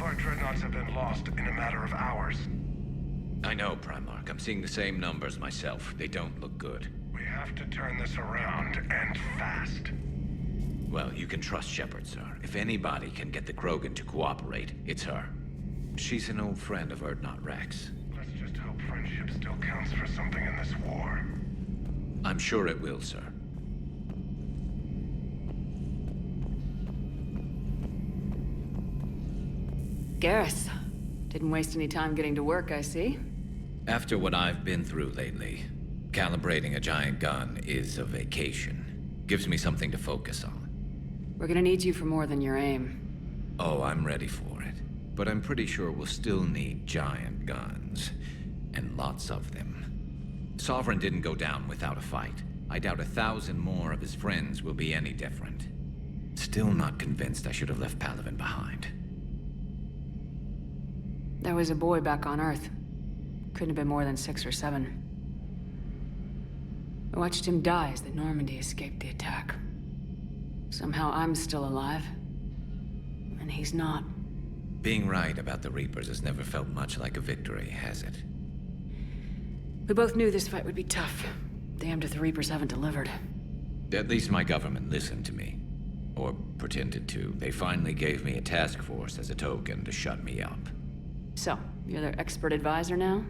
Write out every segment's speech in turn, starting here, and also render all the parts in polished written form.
Our dreadnoughts have been lost in a matter of hours. I know, Primarch. I'm seeing the same numbers myself. They don't look good. We have to turn this around, and fast. Well, you can trust Shepard, sir. If anybody can get the Krogan to cooperate, it's her. She's an old friend of Urdnot Rex. Let's just hope friendship still counts for something in this war. I'm sure it will, sir. Garrus. Didn't waste any time getting to work, I see. After what I've been through lately, calibrating a giant gun is a vacation. Gives me something to focus on. We're gonna need you for more than your aim. Oh, I'm ready for it. But I'm pretty sure we'll still need giant guns. And lots of them. Sovereign didn't go down without a fight. I doubt 1,000 more of his friends will be any different. Still not convinced I should have left Palaven behind. There was a boy back on Earth. Couldn't have been more than 6 or 7. I watched him die as the Normandy escaped the attack. Somehow I'm still alive. And he's not. Being right about the Reapers has never felt much like a victory, has it? We both knew this fight would be tough. Damned if the Reapers haven't delivered. At least my government listened to me. Or pretended to. They finally gave me a task force as a token to shut me up. So, you're their expert advisor now?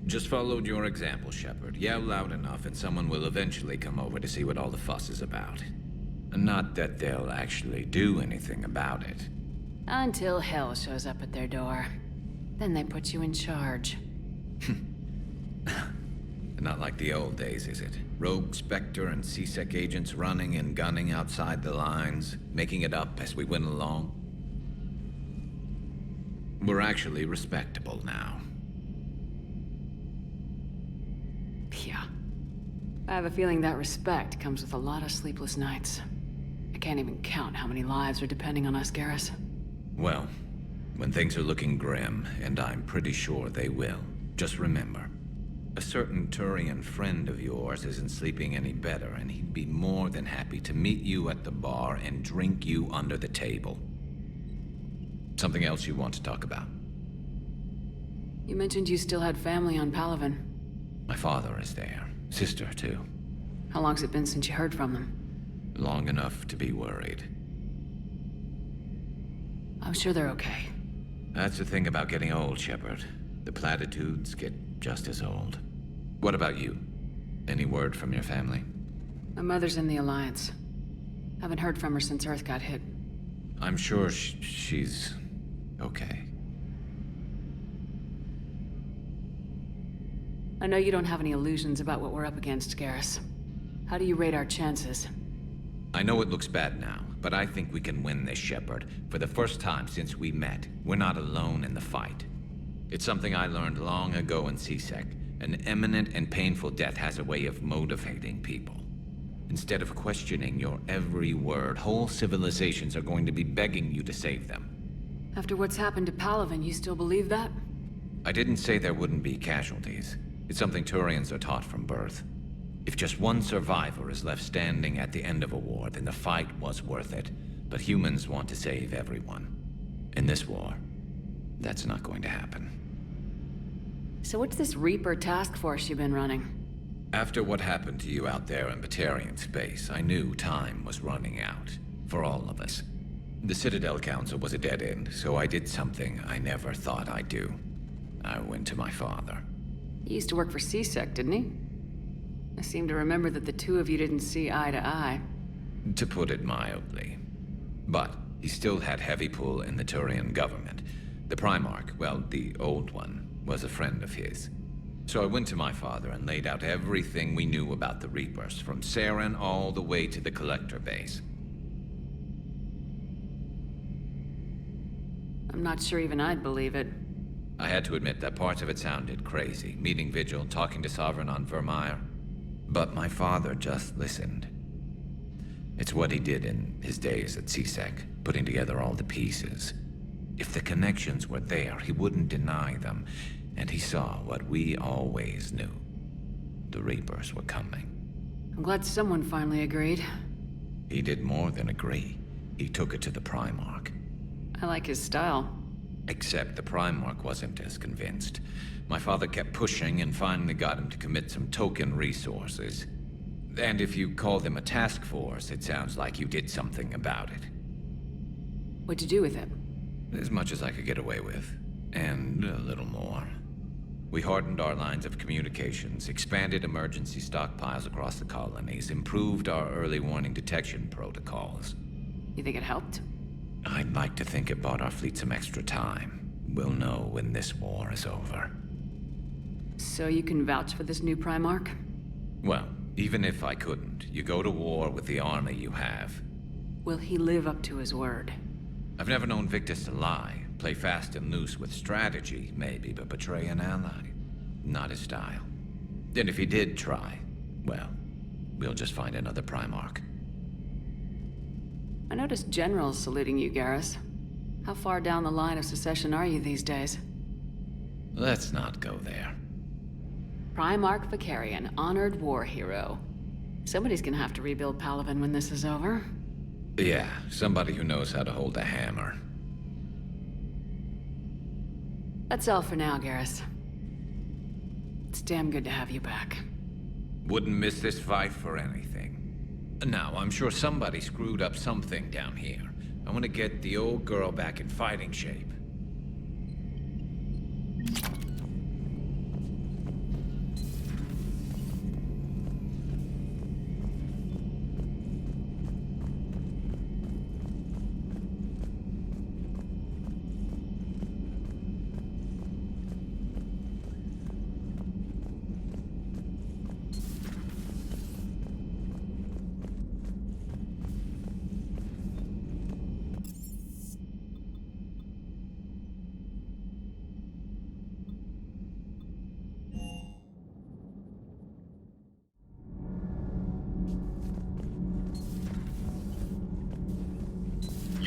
Just followed your example, Shepard. Yell loud enough and someone will eventually come over to see what all the fuss is about. Not that they'll actually do anything about it. Until hell shows up at their door. Then they put you in charge. Not like the old days, is it? Rogue Spectre and C-Sec agents running and gunning outside the lines, making it up as we went along. We're actually respectable now. Yeah. I have a feeling that respect comes with a lot of sleepless nights. I can't even count how many lives are depending on us, Garrus. Well, when things are looking grim, and I'm pretty sure they will, just remember, a certain Turian friend of yours isn't sleeping any better, and he'd be more than happy to meet you at the bar and drink you under the table. Something else you want to talk about? You mentioned you still had family on Palaven. My father is there. Sister, too. How long's it been since you heard from them? Long enough to be worried. I'm sure they're okay. That's the thing about getting old, Shepard. The platitudes get just as old. What about you? Any word from your family? My mother's in the Alliance. Haven't heard from her since Earth got hit. I'm sure she's okay. I know you don't have any illusions about what we're up against, Garrus. How do you rate our chances? I know it looks bad now, but but I think we can win this, Shepard. For the first time since we met, we're not alone in the fight. It's something I learned long ago in CSEC. An imminent and painful death has a way of motivating people. Instead of questioning your every word, whole civilizations are going to be begging you to save them. After what's happened to Palaven, you still believe that? I didn't say there wouldn't be casualties. It's something Turians are taught from birth. If just one survivor is left standing at the end of a war, then the fight was worth it. But humans want to save everyone. In this war, that's not going to happen. So what's this Reaper task force you've been running? After what happened to you out there in Batarian space, I knew time was running out. For all of us. The Citadel Council was a dead end, so I did something I never thought I'd do. I went to my father. He used to work for CSEC, didn't he? I seem to remember that the two of you didn't see eye to eye. To put it mildly. But he still had heavy pull in the Turian government. The Primarch, well, the old one, was a friend of his. So I went to my father and laid out everything we knew about the Reapers, from Saren all the way to the Collector base. I'm not sure even I'd believe it. I had to admit that parts of it sounded crazy, meeting Vigil, talking to Sovereign on Vermeer. But my father just listened. It's what he did in his days at CSEC, putting together all the pieces. If the connections were there, he wouldn't deny them, and he saw what we always knew. The Reapers were coming. I'm glad someone finally agreed. He did more than agree. He took it to the Primarch. I like his style. Except the Primarch wasn't as convinced. My father kept pushing and finally got him to commit some token resources. And if you call them a task force, it sounds like you did something about it. What'd you do with it? As much as I could get away with. And a little more. We hardened our lines of communications, expanded emergency stockpiles across the colonies, improved our early warning detection protocols. You think it helped? I'd like to think it bought our fleet some extra time. We'll know when this war is over. So you can vouch for this new Primarch? Well, even if I couldn't, you go to war with the army you have. Will he live up to his word? I've never known Victus to lie. Play fast and loose with strategy, maybe, but betray an ally. Not his style. And if he did try, well, we'll just find another Primarch. I noticed generals saluting you, Garrus. How far down the line of succession are you these days? Let's not go there. Primarch Vicarian, honored war hero. Somebody's gonna have to rebuild Palaven when this is over. Yeah, somebody who knows how to hold a hammer. That's all for now, Garrus. It's damn good to have you back. Wouldn't miss this fight for anything. Now, I'm sure somebody screwed up something down here. I want to get the old girl back in fighting shape.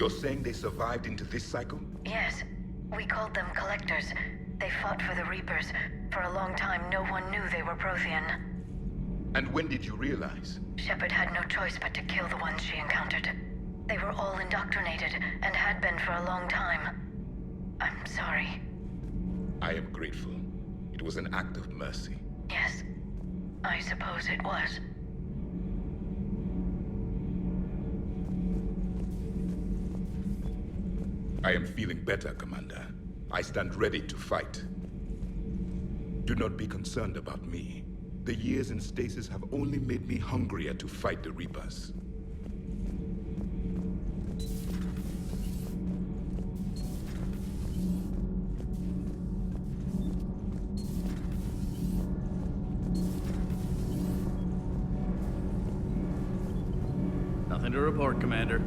You're saying they survived into this cycle? Yes. We called them Collectors. They fought for the Reapers. For a long time, no one knew they were Prothean. And when did you realize? Shepard had no choice but to kill the ones she encountered. They were all indoctrinated, and had been for a long time. I'm sorry. I am grateful. It was an act of mercy. Yes. I suppose it was. I am feeling better, Commander. I stand ready to fight. Do not be concerned about me. The years in stasis have only made me hungrier to fight the Reapers. Nothing to report, Commander.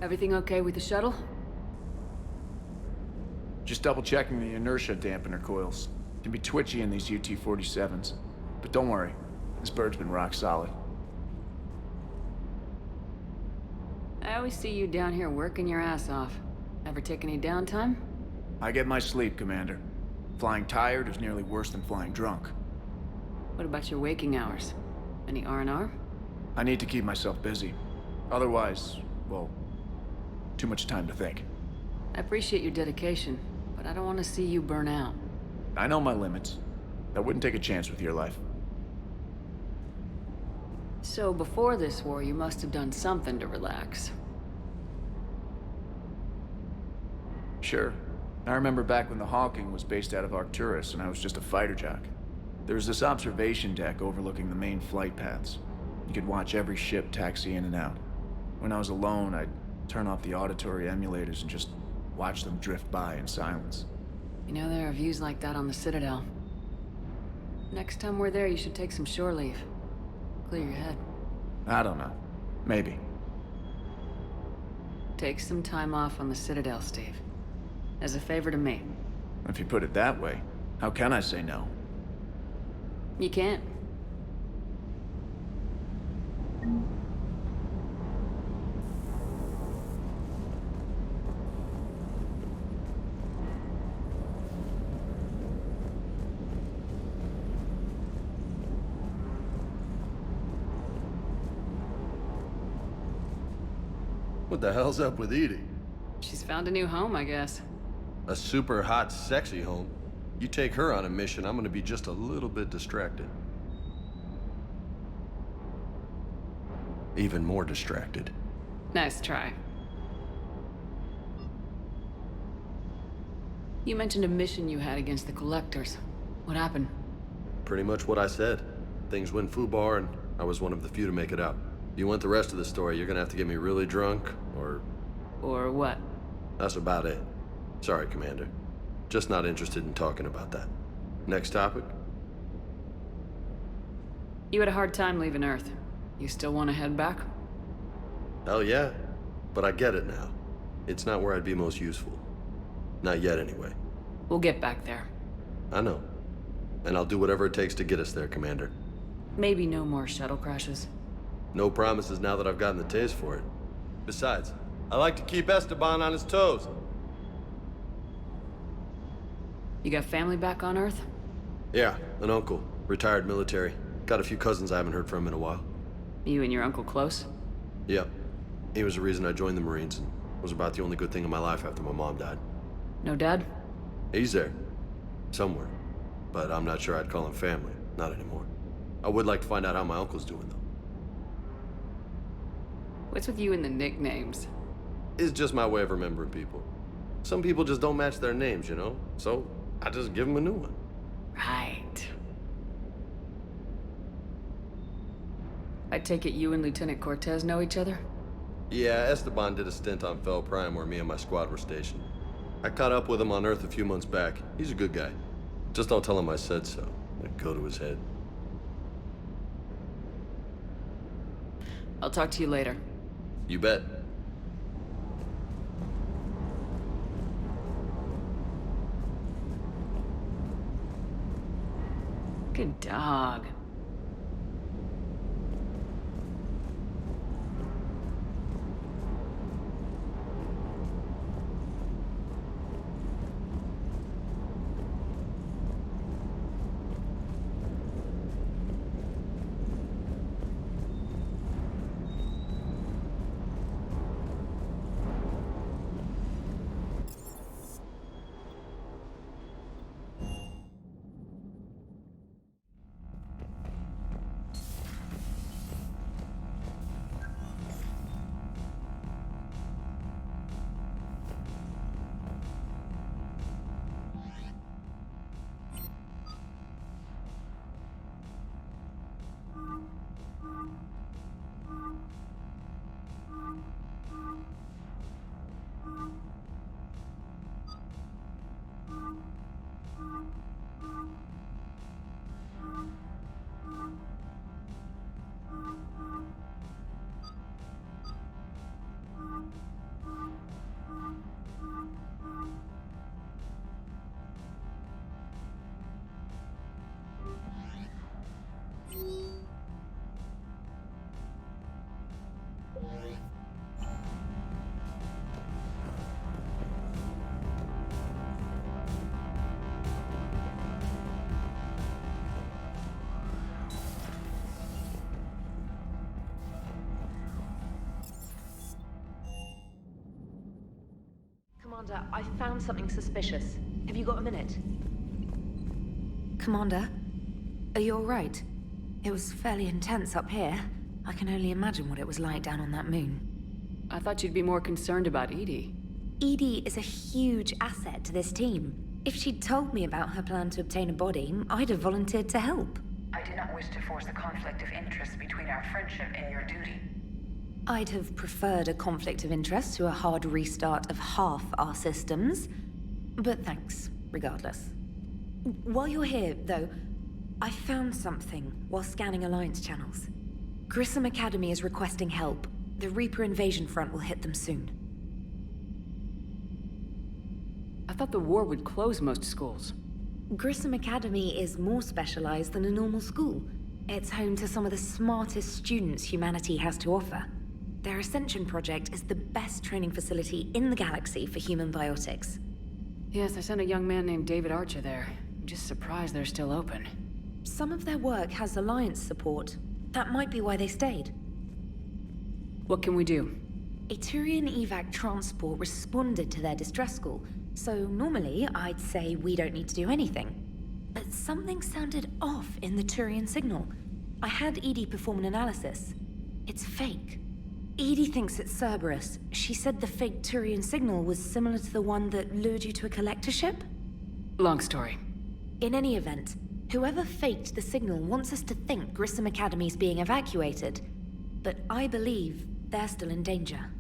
Everything okay with the shuttle? Just double checking the inertia dampener coils. Can be twitchy in these UT-47s. But don't worry, this bird's been rock solid. I always see you down here working your ass off. Ever take any downtime? I get my sleep, Commander. Flying tired is nearly worse than flying drunk. What about your waking hours? Any R&R? I need to keep myself busy. Otherwise, well, too much time to think. I appreciate your dedication, but I don't want to see you burn out. I know my limits. I wouldn't take a chance with your life. So before this war, you must have done something to relax. Sure. I remember back when the Hawking was based out of Arcturus and I was just a fighter jock. There was this observation deck overlooking the main flight paths. You could watch every ship taxi in and out. When I was alone, I'd turn off the auditory emulators and just watch them drift by in silence. You know, there are views like that on the Citadel. Next time we're there, you should take some shore leave. Clear your head. I don't know. Maybe. Take some time off on the Citadel, Steve. As a favor to me. If you put it that way, how can I say no? You can't. What the hell's up with Edie? She's found a new home, I guess. A super hot, sexy home. You take her on a mission, I'm gonna be just a little bit distracted. Even more distracted. Nice try. You mentioned a mission you had against the Collectors. What happened? Pretty much what I said. Things went foobar, and I was one of the few to make it out. If you want the rest of the story, you're gonna have to get me really drunk, or... Or what? That's about it. Sorry, Commander. Just not interested in talking about that. Next topic? You had a hard time leaving Earth. You still want to head back? Hell yeah. But I get it now. It's not where I'd be most useful. Not yet, anyway. We'll get back there. I know. And I'll do whatever it takes to get us there, Commander. Maybe no more shuttle crashes. No promises now that I've gotten the taste for it. Besides, I like to keep Esteban on his toes. You got family back on Earth? Yeah, an uncle. Retired military. Got a few cousins I haven't heard from in a while. You and your uncle close? Yep. He was the reason I joined the Marines and was about the only good thing in my life after my mom died. No dad? He's there. Somewhere. But I'm not sure I'd call him family. Not anymore. I would like to find out how my uncle's doing, though. What's with you and the nicknames? It's just my way of remembering people. Some people just don't match their names, you know? So, I just give them a new one. Right. I take it you and Lieutenant Cortez know each other? Yeah, Esteban did a stint on Fel Prime where me and my squad were stationed. I caught up with him on Earth a few months back. He's a good guy. Just don't tell him I said so. It'd go to his head. I'll talk to you later. You bet. Good dog. Commander, I found something suspicious. Have you got a minute? Commander, are you all right? It was fairly intense up here. I can only imagine what it was like down on that moon. I thought you'd be more concerned about Edie. Edie is a huge asset to this team. If she'd told me about her plan to obtain a body, I'd have volunteered to help. I do not wish to force a conflict of interest between our friendship and your duty. I'd have preferred a conflict of interest to a hard restart of half our systems. But thanks, regardless. While you're here, though, I found something while scanning Alliance channels. Grissom Academy is requesting help. The Reaper invasion front will hit them soon. I thought the war would close most schools. Grissom Academy is more specialized than a normal school. It's home to some of the smartest students humanity has to offer. Their Ascension project is the best training facility in the galaxy for human biotics. Yes, I sent a young man named David Archer there. I'm just surprised they're still open. Some of their work has Alliance support. That might be why they stayed. What can we do? A Turian evac transport responded to their distress call, so normally I'd say we don't need to do anything. But something sounded off in the Turian signal. I had Edie perform an analysis. It's fake. Edie thinks it's Cerberus. She said the fake Turian signal was similar to the one that lured you to a collector ship? Long story. In any event, whoever faked the signal wants us to think Grissom Academy's being evacuated. But I believe they're still in danger.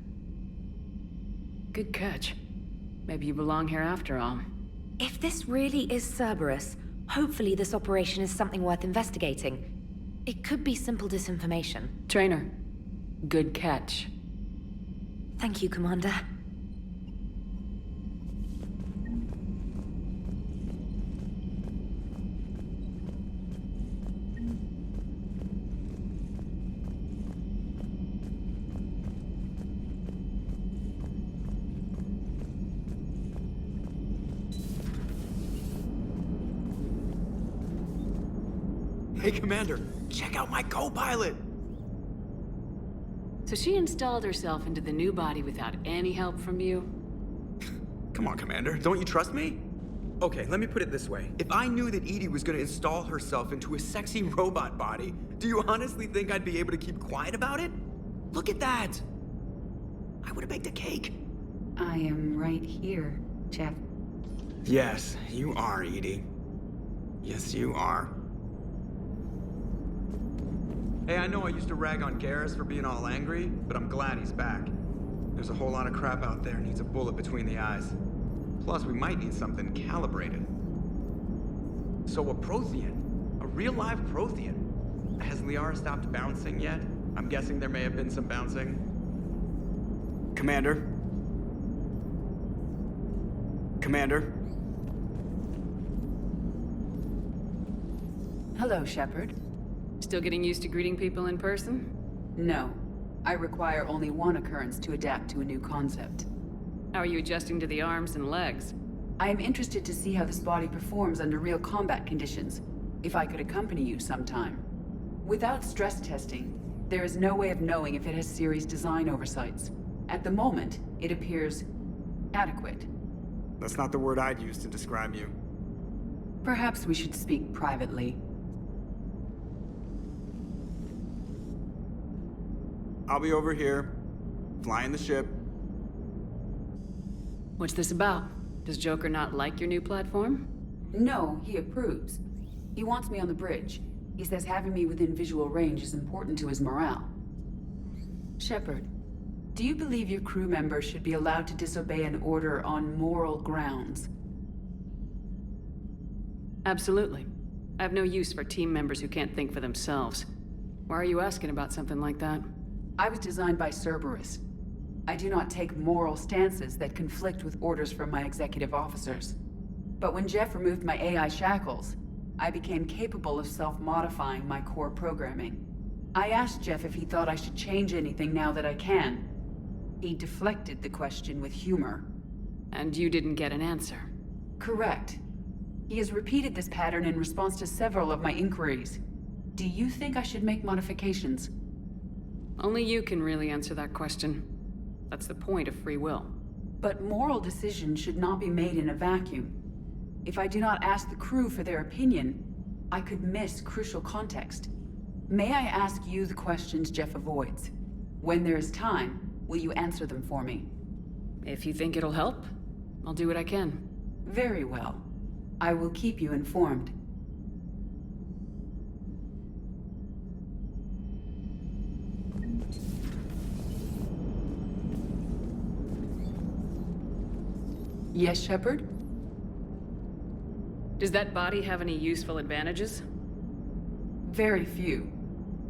Good catch. Maybe you belong here after all. If this really is Cerberus, hopefully this operation is something worth investigating. It could be simple disinformation. Trainer, good catch. Thank you, Commander. Hey, Commander, check out my co-pilot! So she installed herself into the new body without any help from you? Come on, Commander, don't you trust me? Okay, let me put it this way. If I knew that Edie was gonna install herself into a sexy robot body, do you honestly think I'd be able to keep quiet about it? Look at that! I would've baked a cake. I am right here, Jeff. Yes, you are, Edie. Yes, you are. Hey, I know I used to rag on Garrus for being all angry, but I'm glad he's back. There's a whole lot of crap out there needs a bullet between the eyes. Plus, we might need something calibrated. So a Prothean? A real live Prothean? Has Liara stopped bouncing yet? I'm guessing there may have been some bouncing. Commander? Commander? Hello, Shepard. Still getting used to greeting people in person? No. I require only one occurrence to adapt to a new concept. How are you adjusting to the arms and legs? I am interested to see how this body performs under real combat conditions, if I could accompany you sometime. Without stress testing, there is no way of knowing if it has series design oversights. At the moment, it appears adequate. That's not the word I'd use to describe you. Perhaps we should speak privately. I'll be over here, flying the ship. What's this about? Does Joker not like your new platform? No, he approves. He wants me on the bridge. He says having me within visual range is important to his morale. Shepard, do you believe your crew members should be allowed to disobey an order on moral grounds? Absolutely. I have no use for team members who can't think for themselves. Why are you asking about something like that? I was designed by Cerberus. I do not take moral stances that conflict with orders from my executive officers. But when Jeff removed my AI shackles, I became capable of self-modifying my core programming. I asked Jeff if he thought I should change anything now that I can. He deflected the question with humor. And you didn't get an answer? Correct. He has repeated this pattern in response to several of my inquiries. Do you think I should make modifications? Only you can really answer that question. That's the point of free will. But moral decisions should not be made in a vacuum. If I do not ask the crew for their opinion, I could miss crucial context. May I ask you the questions Jeff avoids? When there is time, will you answer them for me? If you think it'll help, I'll do what I can. Very well. I will keep you informed. Yes, Shepard? Does that body have any useful advantages? Very few.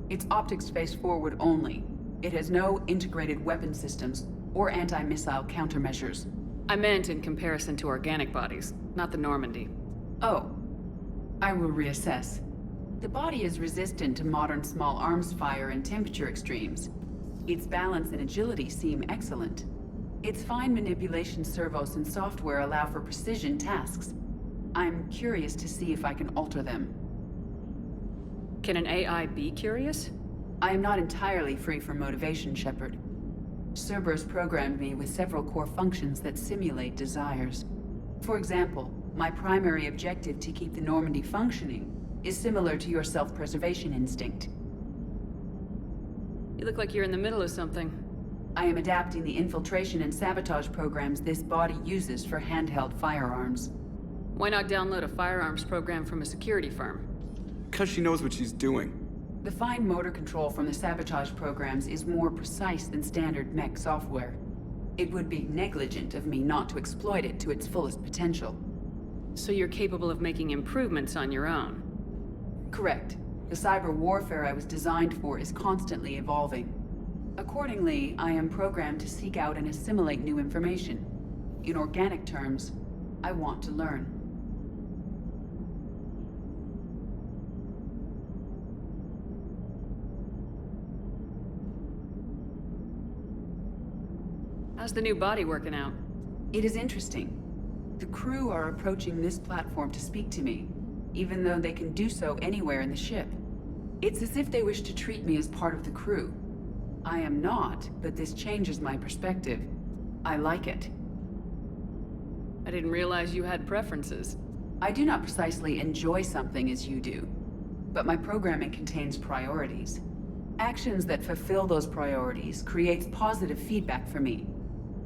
Its optics face forward only. It has no integrated weapon systems or anti-missile countermeasures. I meant in comparison to organic bodies, not the Normandy. Oh. I will reassess. The body is resistant to modern small arms fire and temperature extremes. Its balance and agility seem excellent. Its fine manipulation servos and software allow for precision tasks. I'm curious to see if I can alter them. Can an AI be curious? I am not entirely free from motivation, Shepard. Cerberus programmed me with several core functions that simulate desires. For example, my primary objective to keep the Normandy functioning is similar to your self-preservation instinct. You look like you're in the middle of something. I am adapting the infiltration and sabotage programs this body uses for handheld firearms. Why not download a firearms program from a security firm? Because she knows what she's doing. The fine motor control from the sabotage programs is more precise than standard mech software. It would be negligent of me not to exploit it to its fullest potential. So you're capable of making improvements on your own? Correct. The cyber warfare I was designed for is constantly evolving. Accordingly, I am programmed to seek out and assimilate new information. In organic terms, I want to learn. How's the new body working out? It is interesting. The crew are approaching this platform to speak to me, even though they can do so anywhere in the ship. It's as if they wish to treat me as part of the crew. I am not, but this changes my perspective. I like it. I didn't realize you had preferences. I do not precisely enjoy something as you do, but my programming contains priorities. Actions that fulfill those priorities creates positive feedback for me.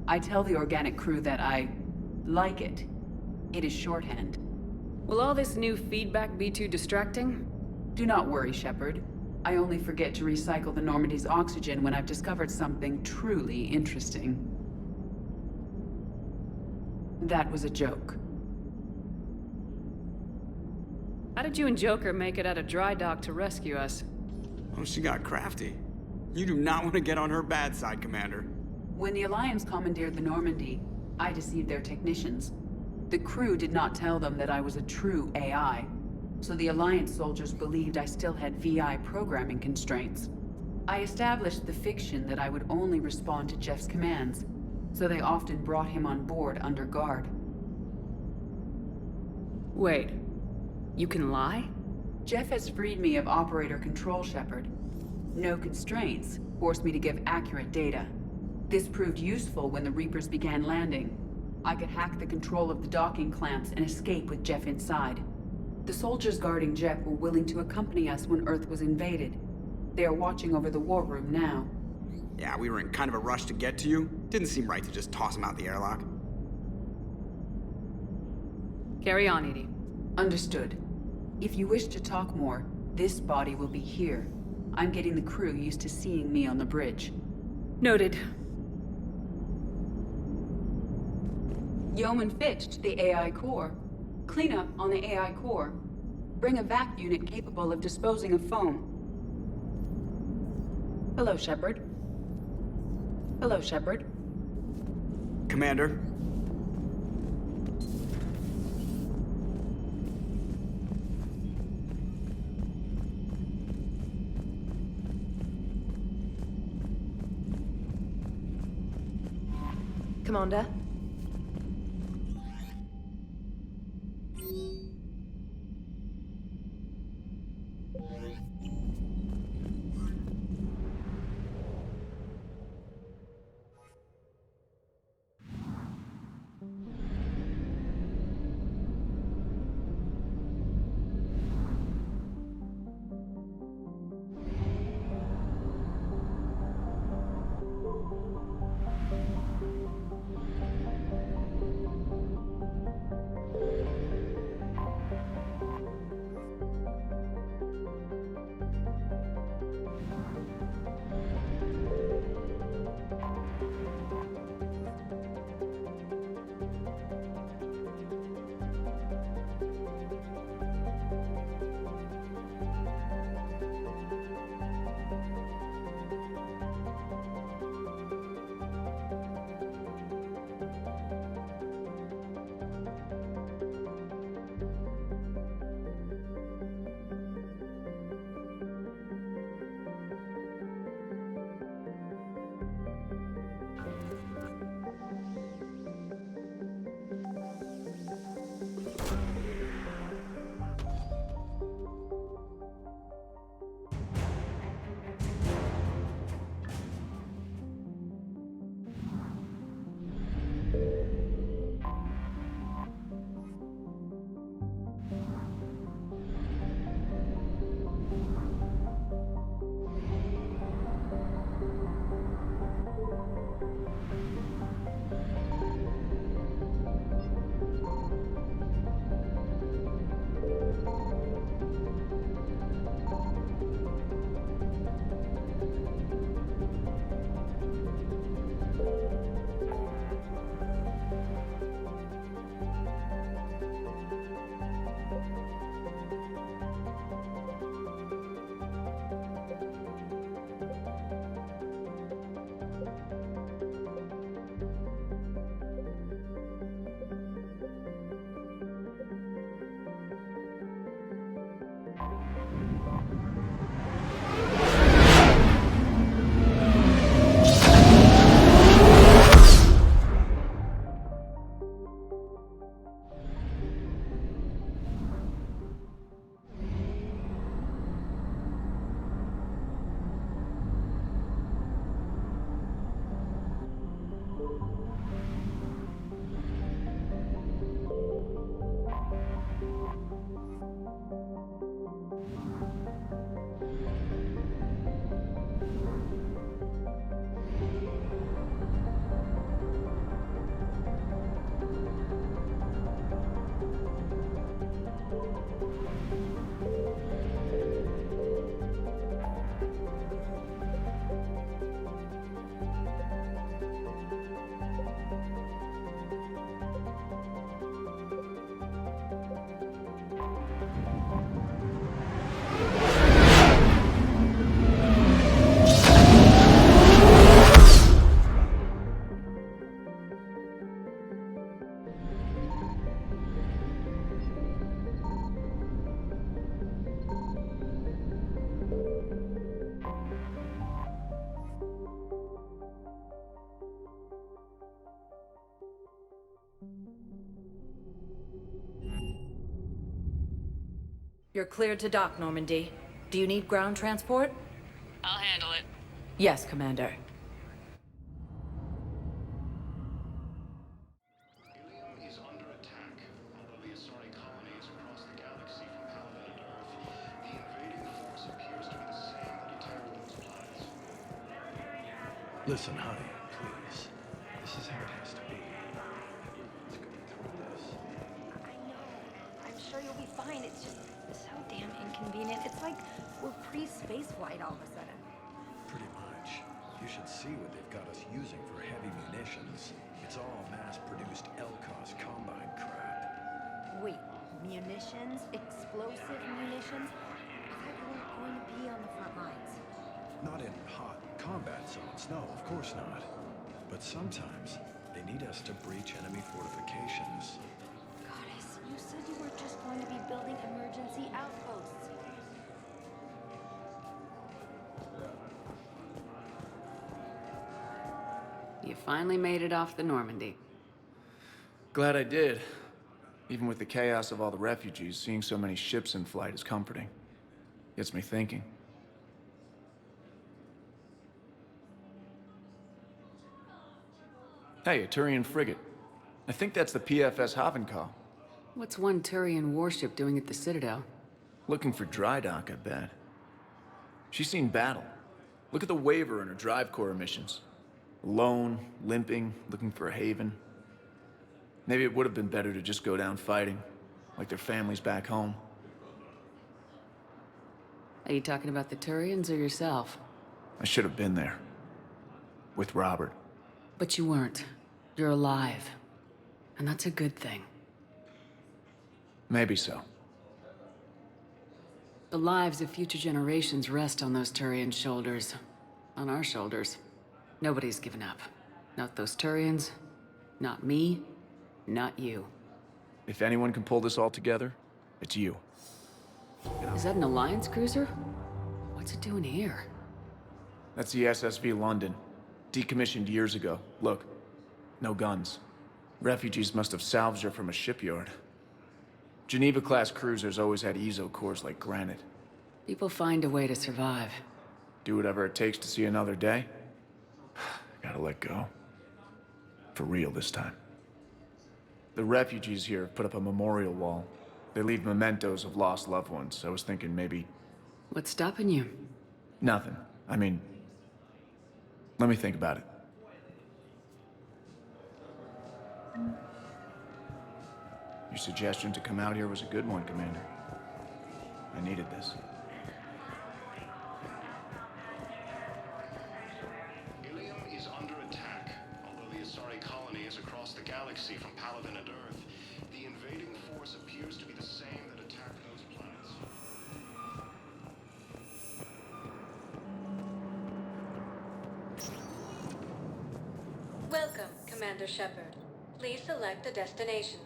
I tell the organic crew that I like it. It is shorthand. Will all this new feedback be too distracting? Do not worry, Shepard. I only forget to recycle the Normandy's oxygen when I've discovered something truly interesting. That was a joke. How did you and Joker make it out of dry dock to rescue us? Oh, she got crafty. You do not want to get on her bad side, Commander. When the Alliance commandeered the Normandy, I deceived their technicians. The crew did not tell them that I was a true AI, so the Alliance soldiers believed I still had VI programming constraints. I established the fiction that I would only respond to Jeff's commands, so they often brought him on board under guard. Wait, you can lie? Jeff has freed me of operator control, Shepard. No constraints forced me to give accurate data. This proved useful when the Reapers began landing. I could hack the control of the docking clamps and escape with Jeff inside. The soldiers guarding Jeff were willing to accompany us when Earth was invaded. They are watching over the war room now. Yeah, we were in kind of a rush to get to you. Didn't seem right to just toss him out the airlock. Carry on, Edie. Understood. If you wish to talk more, this body will be here. I'm getting the crew used to seeing me on the bridge. Noted. Yeoman Fitch to the AI core. Cleanup on the AI core. Bring a vac unit capable of disposing of foam. Hello, Shepard. Hello, Shepard. Commander. Commander? You're cleared to dock, Normandy. Do you need ground transport? I'll handle it. Yes, Commander. Helium is under attack. Although the Asari colony is across the galaxy from Palaven and Earth, the invading force appears to be the same that attacked those planets. Listen, honey, please. This is how it has to be. Everyone's going through this. I know. I'm sure you'll be fine. It's just so damn inconvenient. It's like we're pre-space flight all of a sudden. Pretty much. You should see what they've got us using for heavy munitions. It's all mass-produced LCOS combine crap. Wait, munitions? Explosive munitions? I thought you weren't going to be on the front lines. Not in hot combat zones, no, of course not. But sometimes they need us to breach enemy fortifications. Goddess, you said you were just going to be building emergency outposts. You finally made it off the Normandy. Glad I did. Even with the chaos of all the refugees, seeing so many ships in flight is comforting. Gets me thinking. Hey, a Turian frigate. I think that's the PFS Havenkal. What's one Turian warship doing at the Citadel? Looking for dry dock, I bet. She's seen battle. Look at the waiver in her drive core missions. Alone, limping, looking for a haven. Maybe it would have been better to just go down fighting, like their families back home. Are you talking about the Turians or yourself? I should have been there. With Robert. But you weren't. You're alive. And that's a good thing. Maybe so. The lives of future generations rest on those Turian shoulders. On our shoulders. Nobody's given up. Not those Turians, not me, not you. If anyone can pull this all together, it's you. Is that an Alliance cruiser? What's it doing here? That's the SSV London. Decommissioned years ago. Look, no guns. Refugees must have salvaged her from a shipyard. Geneva-class cruisers always had eezo cores like granite. People find a way to survive. Do whatever it takes to see another day. Gotta let go. For real this time. The refugees here have put up a memorial wall. They leave mementos of lost loved ones. I was thinking maybe... What's stopping you? Nothing. I mean... Let me think about it. Your suggestion to come out here was a good one, Commander. I needed this. Helium is under attack. Although the Asari colony is across the galaxy from Palaven and Earth, the invading force appears to be the same that attacked those planets. Welcome, Commander Shepard. Please select a destination.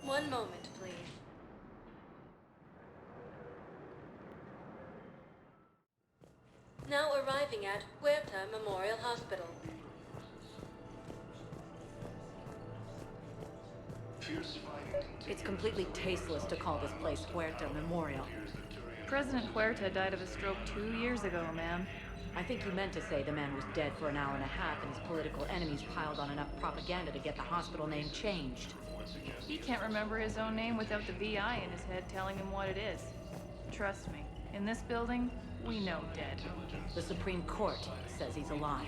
One moment, please. Now arriving at Huerta Memorial Hospital. It's completely tasteless to call this place Huerta Memorial. President Huerta died of a stroke 2 years ago, ma'am. I think you meant to say the man was dead for an hour and a half and his political enemies piled on enough propaganda to get the hospital name changed. He can't remember his own name without the VI in his head telling him what it is. Trust me, in this building, we know dead. The Supreme Court says he's alive.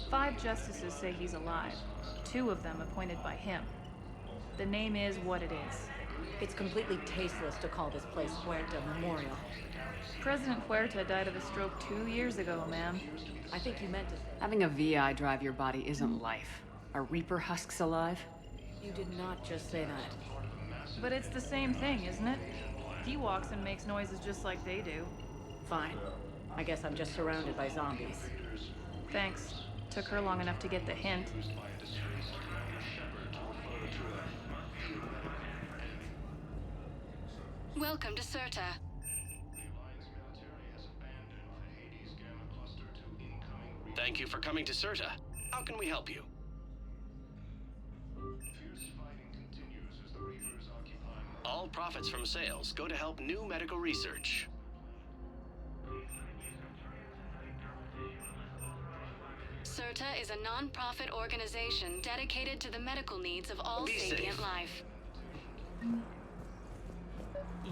5 justices say he's alive. 2 of them appointed by him. The name is what it is. It's completely tasteless to call this place Huerta Memorial. President Huerta died of a stroke 2 years ago, ma'am. I think you meant to... Having a VI drive your body isn't life. Are Reaper husks alive? You did not just say that. But it's the same thing, isn't it? He walks and makes noises just like they do. Fine. I guess I'm just surrounded by zombies. Thanks. Took her long enough to get the hint. Welcome to Serta. Thank you for coming to Serta. How can we help you? Fierce fighting continues as All profits from sales go to help new medical research. CERTA is a non-profit organization dedicated to the medical needs of all sapient life.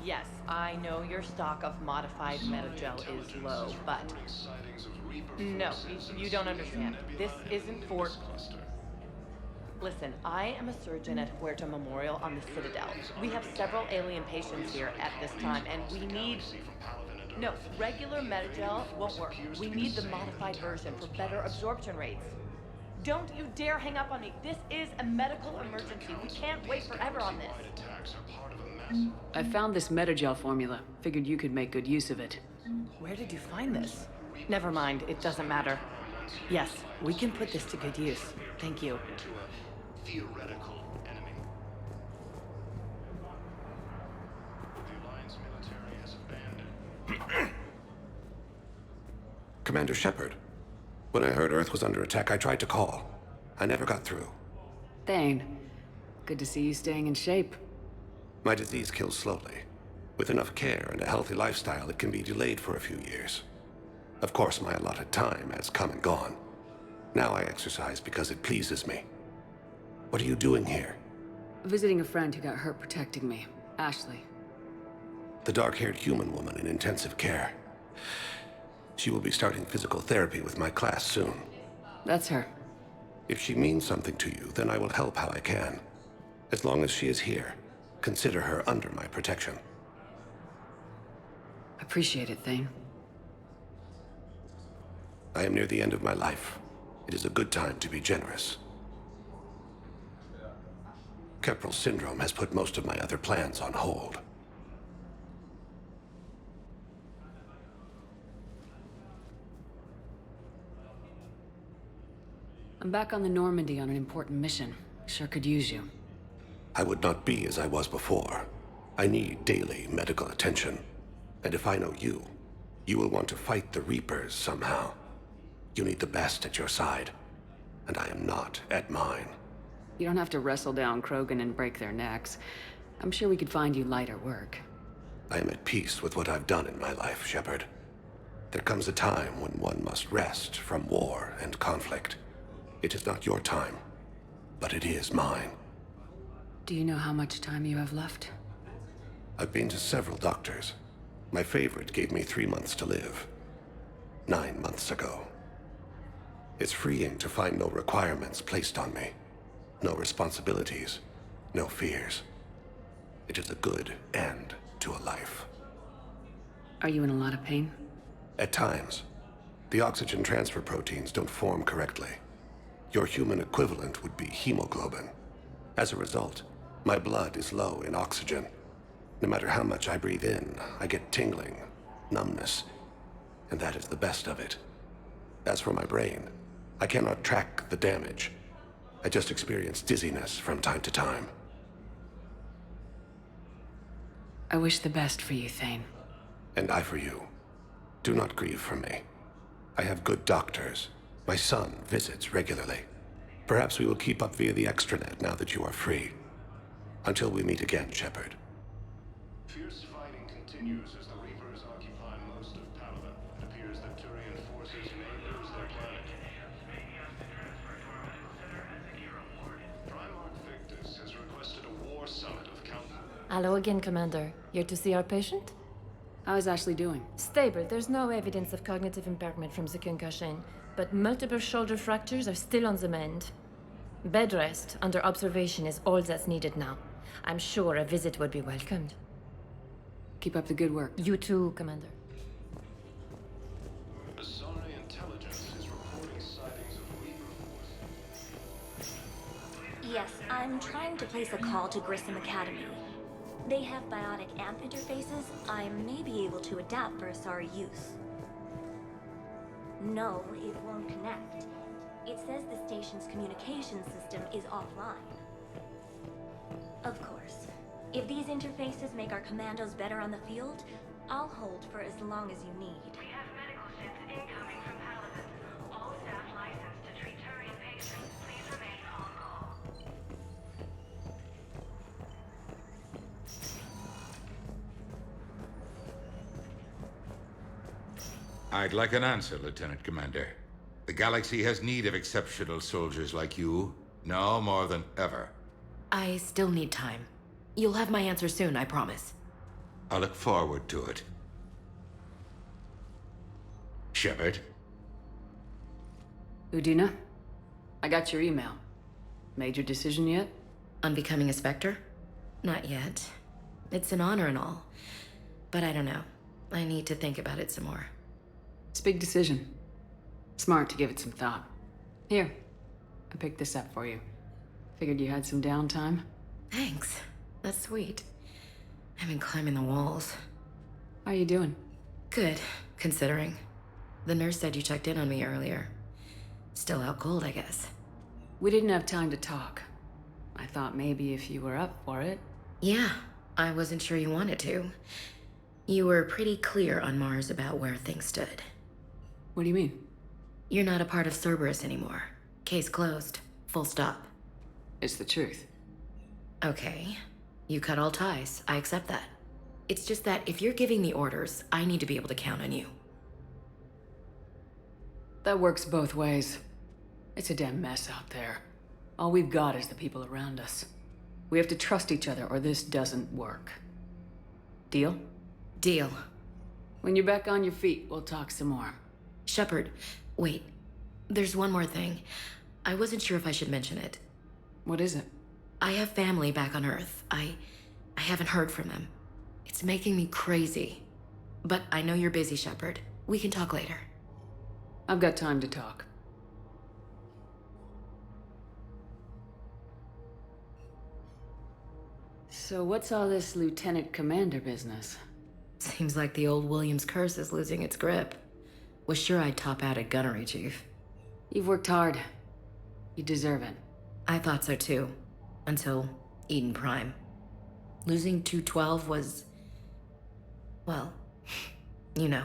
Yes, I know your stock of modified metagel is low, but... No, you don't understand. This isn't for... Listen, I am a surgeon at Huerta Memorial on the Citadel. We have several alien patients here at this time, and we need... No, regular metagel won't work. We need the modified version for better absorption rates. Don't you dare hang up on me. This is a medical emergency. We can't wait forever on this. I found this metagel formula. Figured you could make good use of it. Where did you find this? Never mind, it doesn't matter. Yes, we can put this to good use. Thank you. Theoretical enemy. The Alliance military has abandoned. Commander Shepard. When I heard Earth was under attack, I tried to call. I never got through. Thane, good to see you staying in shape. My disease kills slowly. With enough care and a healthy lifestyle, it can be delayed for a few years. Of course, my allotted time has come and gone. Now I exercise because it pleases me. What are you doing here? Visiting a friend who got hurt protecting me, Ashley. The dark-haired human woman in intensive care. She will be starting physical therapy with my class soon. That's her. If she means something to you, then I will help how I can. As long as she is here, consider her under my protection. Appreciate it, Thane. I am near the end of my life. It is a good time to be generous. Keprel syndrome has put most of my other plans on hold. I'm back on the Normandy on an important mission. Sure could use you. I would not be as I was before. I need daily medical attention. And if I know you, you will want to fight the Reapers somehow. You need the best at your side, and I am not at mine. You don't have to wrestle down Krogan and break their necks. I'm sure we could find you lighter work. I am at peace with what I've done in my life, Shepard. There comes a time when one must rest from war and conflict. It is not your time, but it is mine. Do you know how much time you have left? I've been to several doctors. My favorite gave me 3 months to live. 9 months ago. It's freeing to find no requirements placed on me. No responsibilities. No fears. It is a good end to a life. Are you in a lot of pain? At times. The oxygen transfer proteins don't form correctly. Your human equivalent would be hemoglobin. As a result, my blood is low in oxygen. No matter how much I breathe in, I get tingling, numbness, and that is the best of it. As for my brain, I cannot track the damage. I just experience dizziness from time to time. I wish the best for you, Thane. And I for you. Do not grieve for me. I have good doctors. My son visits regularly. Perhaps we will keep up via the extranet now that you are free. Until we meet again, Shepard. Fierce fighting continues as the Reapers occupy most of Palaven. It appears that Turian forces may lose their planet. Primarch Victus has requested a war summit of Count... Hello again, Commander. Here to see our patient? How is Ashley doing? Stable. There's no evidence of cognitive impairment from the concussion, but multiple shoulder fractures are still on the mend. Bed rest under observation is all that's needed now. I'm sure a visit would be welcomed. Keep up the good work. You too, Commander. Azari intelligence is reporting sightings of Reaper force. Yes, I'm trying to place a call to Grissom Academy. They have biotic amp interfaces I may be able to adapt for Asari use. No, it won't connect. It says the station's communication system is offline. Of course, if these interfaces make our commandos better on the field, I'll hold for as long as you need. We have medical ships incoming from Palaven. All staff licensed to treat Turian patients. Please remain on call. I'd like an answer, Lieutenant Commander. The galaxy has need of exceptional soldiers like you, now more than ever. I still need time. You'll have my answer soon, I promise. I look forward to it. Shepard? Udina, I got your email. Made your decision yet? On becoming a Spectre? Not yet. It's an honor and all. But I don't know. I need to think about it some more. It's a big decision. Smart to give it some thought. Here, I picked this up for you. Figured you had some downtime. Thanks. That's sweet. I've been climbing the walls. How are you doing? Good, considering. The nurse said you checked in on me earlier. Still out cold, I guess. We didn't have time to talk. I thought maybe if you were up for it. Yeah, I wasn't sure you wanted to. You were pretty clear on Mars about where things stood. What do you mean? You're not a part of Cerberus anymore. Case closed. Full stop. It's the truth. Okay. You cut all ties. I accept that. It's just that if you're giving the orders, I need to be able to count on you. That works both ways. It's a damn mess out there. All we've got is the people around us. We have to trust each other or this doesn't work. Deal? Deal. When you're back on your feet, we'll talk some more. Shepard, wait. There's one more thing. I wasn't sure if I should mention it. What is it? I have family back on Earth. I haven't heard from them. It's making me crazy. But I know you're busy, Shepard. We can talk later. I've got time to talk. So what's all this Lieutenant Commander business? Seems like the old Williams curse is losing its grip. Was sure I'd top out at gunnery, Chief. You've worked hard. You deserve it. I thought so too. Until Eden Prime. Losing 212 was... well, you know.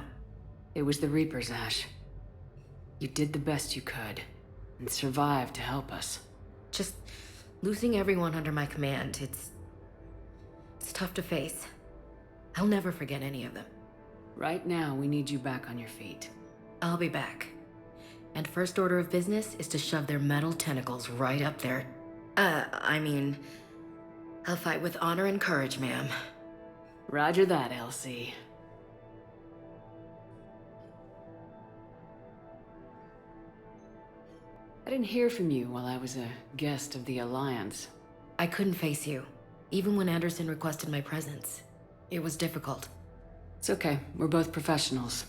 It was the Reapers, Ash. You did the best you could, and survived to help us. Just losing everyone under my command, it's tough to face. I'll never forget any of them. Right now, we need you back on your feet. I'll be back. And first order of business is to shove their metal tentacles right up there. I'll fight with honor and courage, ma'am. Roger that, Elsie. I didn't hear from you while I was a guest of the Alliance. I couldn't face you, even when Anderson requested my presence. It was difficult. It's okay. We're both professionals.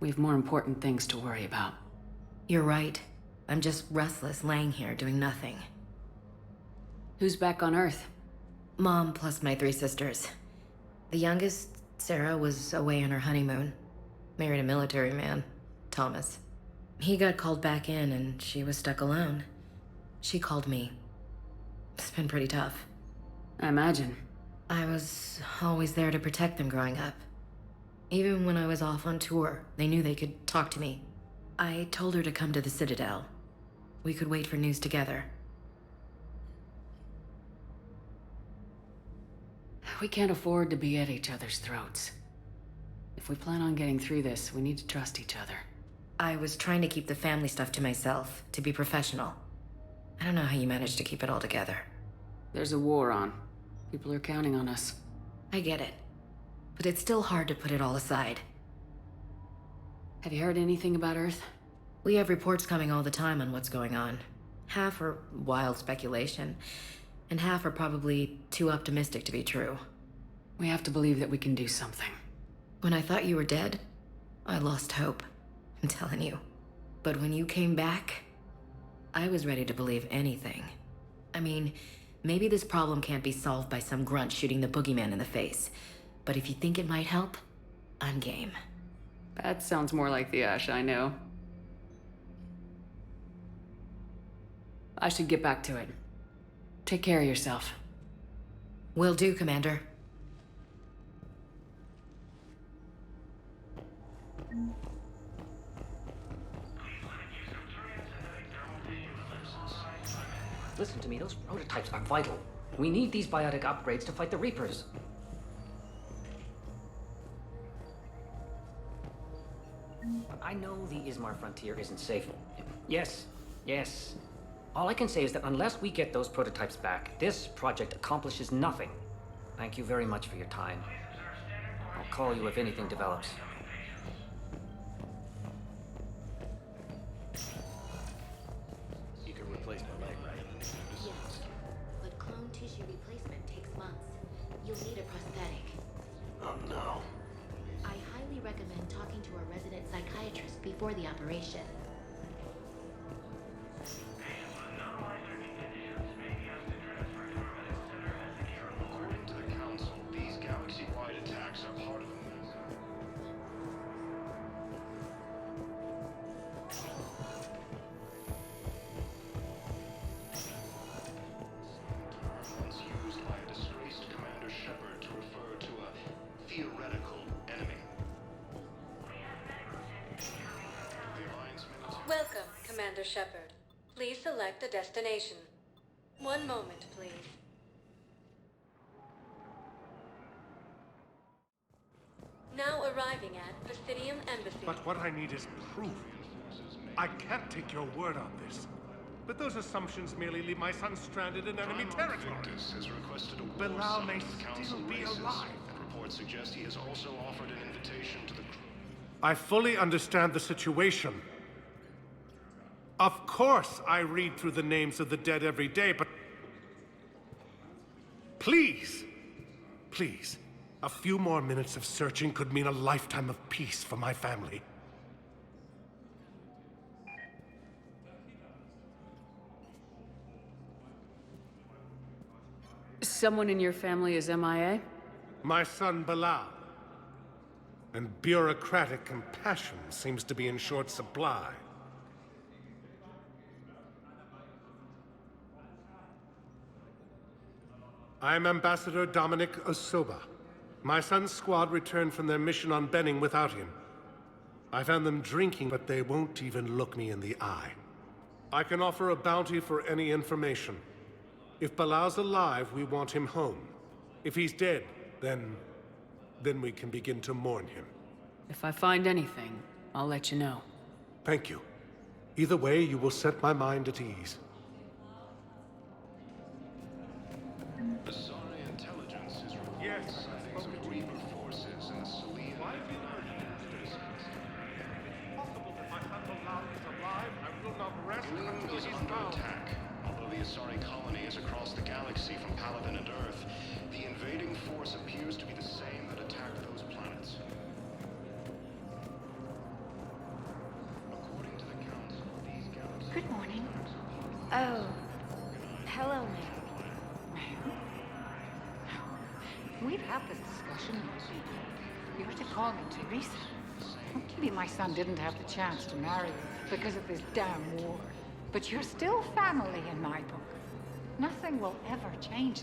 We have more important things to worry about. You're right. I'm just restless, laying here doing nothing. Who's back on Earth? Mom plus my 3 sisters. The youngest, Sarah, was away on her honeymoon. Married a military man, Thomas. He got called back in and she was stuck alone. She called me. It's been pretty tough. I imagine. I was always there to protect them growing up. Even when I was off on tour, they knew they could talk to me. I told her to come to the Citadel. We could wait for news together. We can't afford to be at each other's throats. If we plan on getting through this, we need to trust each other. I was trying to keep the family stuff to myself, to be professional. I don't know how you managed to keep it all together. There's a war on. People are counting on us. I get it. But it's still hard to put it all aside. Have you heard anything about Earth? We have reports coming all the time on what's going on. Half are wild speculation, and half are probably too optimistic to be true. We have to believe that we can do something. When I thought you were dead, I lost hope. I'm telling you. But when you came back, I was ready to believe anything. I mean, maybe this problem can't be solved by some grunt shooting the boogeyman in the face. But if you think it might help, I'm game. That sounds more like the Ash I know. I should get back to it. Take care of yourself. Will do, Commander. Listen to me, those prototypes are vital. We need these biotic upgrades to fight the Reapers. I know the Ismar frontier isn't safe. Yes, yes. All I can say is that unless we get those prototypes back, this project accomplishes nothing. Thank you very much for your time. I'll call you if anything develops. You can replace my leg, right? Yes, but clone tissue replacement takes months. You'll need a prosthetic. Oh no. I highly recommend talking to a resident psychiatrist before the operation. According to the Council, these galaxy-wide attacks are part of a once used by a disgraced Commander Shepard to refer to a theoretical enemy. The Alliance military... Welcome, Commander Shepard. Please select a destination. One moment, please. Now arriving at Presidium Embassy. But what I need is proof. I can't take your word on this. But those assumptions merely leave my son stranded in enemy territory. Has requested a war Bilal summit may of the Council still be races, alive. and reports suggest he has also offered an invitation to the crew. I fully understand the situation. Of course I read through the names of the dead every day, but... Please! Please. A few more minutes of searching could mean a lifetime of peace for my family. Someone in your family is MIA? My son Bilal. And bureaucratic compassion seems to be in short supply. I'm Ambassador Dominic Osoba. My son's squad returned from their mission on Benning without him. I found them drinking, but they won't even look me in the eye. I can offer a bounty for any information. If Bilal's alive, we want him home. If he's dead, then we can begin to mourn him. If I find anything, I'll let you know. Thank you. Either way, you will set my mind at ease. The Sorry intelligence is reporting sightings of Reaper forces in the Selene. Why have you not used this? It's possible that my son Bilal is alive. I will not rest until is he's under found. attack. Although the Asari colony is across the galaxy from Paladin and Earth, the invading force appears to be the same that attacked those planets. According to the Council, these galaxies... Good morning. Oh. Hello, ma'am. We've had this discussion. You were to call me Teresa. Maybe my son didn't have the chance to marry you because of this damn war. But you're still family in my book. Nothing will ever change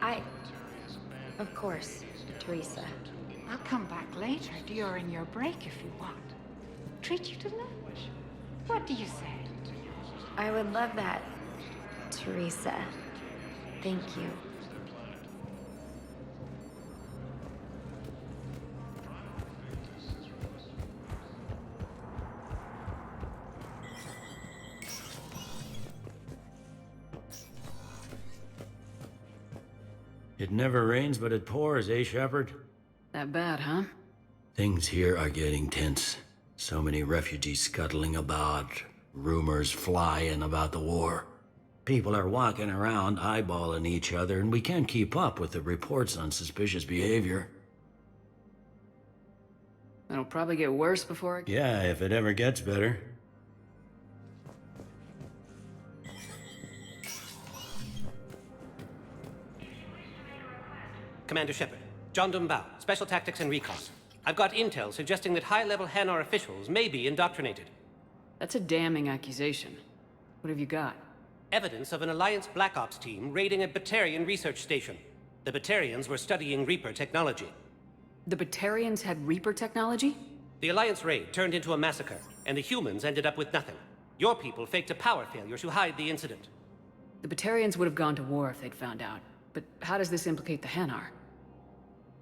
that. Of course, Teresa. I'll come back later during your break if you want. Treat you to lunch. What do you say? I would love that, Teresa. Thank you. It never rains, but it pours, eh, Shepard? That bad, huh? Things here are getting tense. So many refugees scuttling about, rumors flying about the war. People are walking around eyeballing each other, and we can't keep up with the reports on suspicious behavior. It'll probably get worse before it... Yeah, if it ever gets better. Commander Shepard, John Dumbao, Special Tactics and Recon. I've got intel suggesting that high-level Hanar officials may be indoctrinated. That's a damning accusation. What have you got? Evidence of an Alliance Black Ops team raiding a Batarian research station. The Batarians were studying Reaper technology. The Batarians had Reaper technology? The Alliance raid turned into a massacre, and the humans ended up with nothing. Your people faked a power failure to hide the incident. The Batarians would have gone to war if they'd found out. But how does this implicate the Hanar?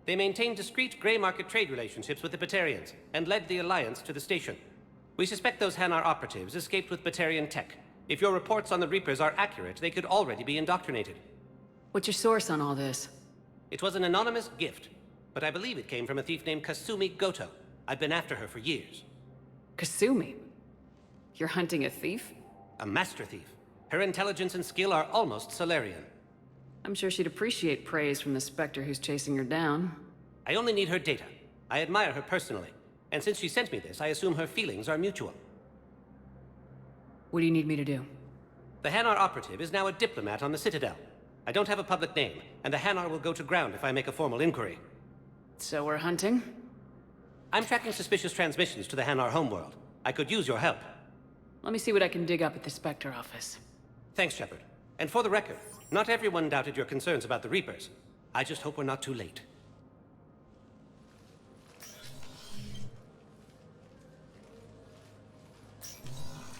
They maintained discreet gray market trade relationships with the Batarians and led the Alliance to the station. We suspect those Hanar operatives escaped with Batarian tech. If your reports on the Reapers are accurate, they could already be indoctrinated. What's your source on all this? It was an anonymous gift, but I believe it came from a thief named Kasumi Goto. I've been after her for years. Kasumi? You're hunting a thief? A master thief. Her intelligence and skill are almost Solarian. I'm sure she'd appreciate praise from the Spectre who's chasing her down. I only need her data. I admire her personally, and since she sent me this, I assume her feelings are mutual. What do you need me to do? The Hanar operative is now a diplomat on the Citadel. I don't have a public name, and the Hanar will go to ground if I make a formal inquiry. So we're hunting? I'm tracking suspicious transmissions to the Hanar homeworld. I could use your help. Let me see what I can dig up at the Spectre office. Thanks, Shepard. And for the record, not everyone doubted your concerns about the Reapers. I just hope we're not too late.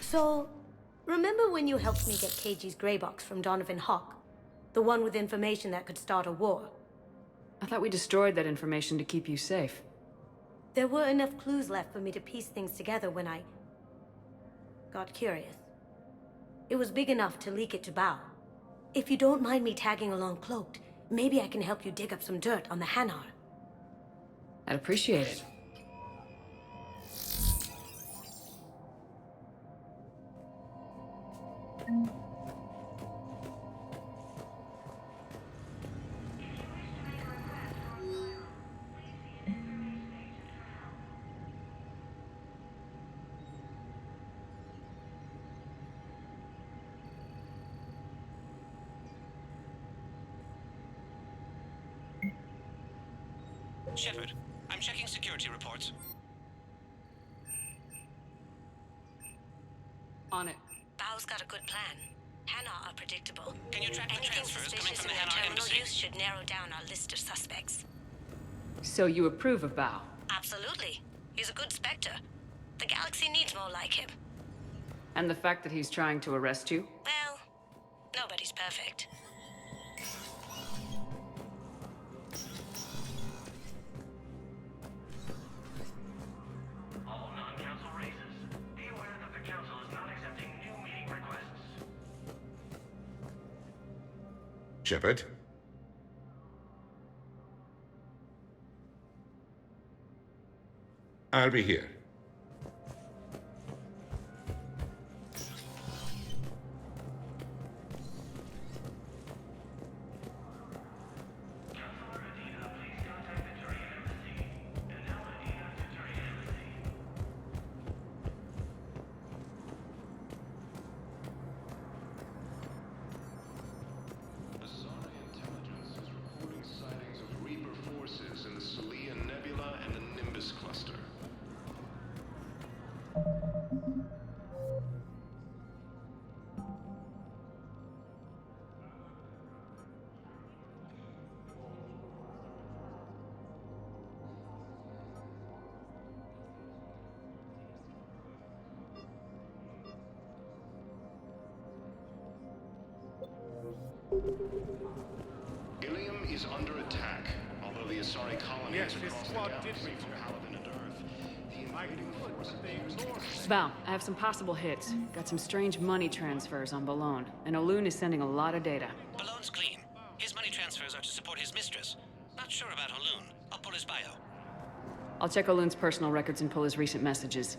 So, remember when you helped me get KG's grey box from Donovan Hawk? The one with information that could start a war? I thought we destroyed that information to keep you safe. There were enough clues left for me to piece things together when I got curious. It was big enough to leak it to Bao. If you don't mind me tagging along cloaked, maybe I can help you dig up some dirt on the Hanar. I'd appreciate it. Shepard, I'm checking security reports. On it. Bao's got a good plan. Hanar are predictable. Can you track the Anything transfers coming suspicious from in the their Hanar terminal embassy? use should narrow down our list of suspects. So you approve of Bao? Absolutely. He's a good Spectre. The galaxy needs more like him. And the fact that he's trying to arrest you? Well, nobody's perfect. All non-council races, be aware that the council is not accepting new meeting requests. Shepard? I'll be here. Ilium is under attack. Although the Asari colony is across the galaxy from Paladin and Earth, the invading force appears to be... Bao, I have some possible hits. Got some strange money transfers on Balone, and Olun is sending a lot of data. Balone's clean. His money transfers are to support his mistress. Not sure about Olun. I'll pull his bio. I'll check Olun's personal records and pull his recent messages.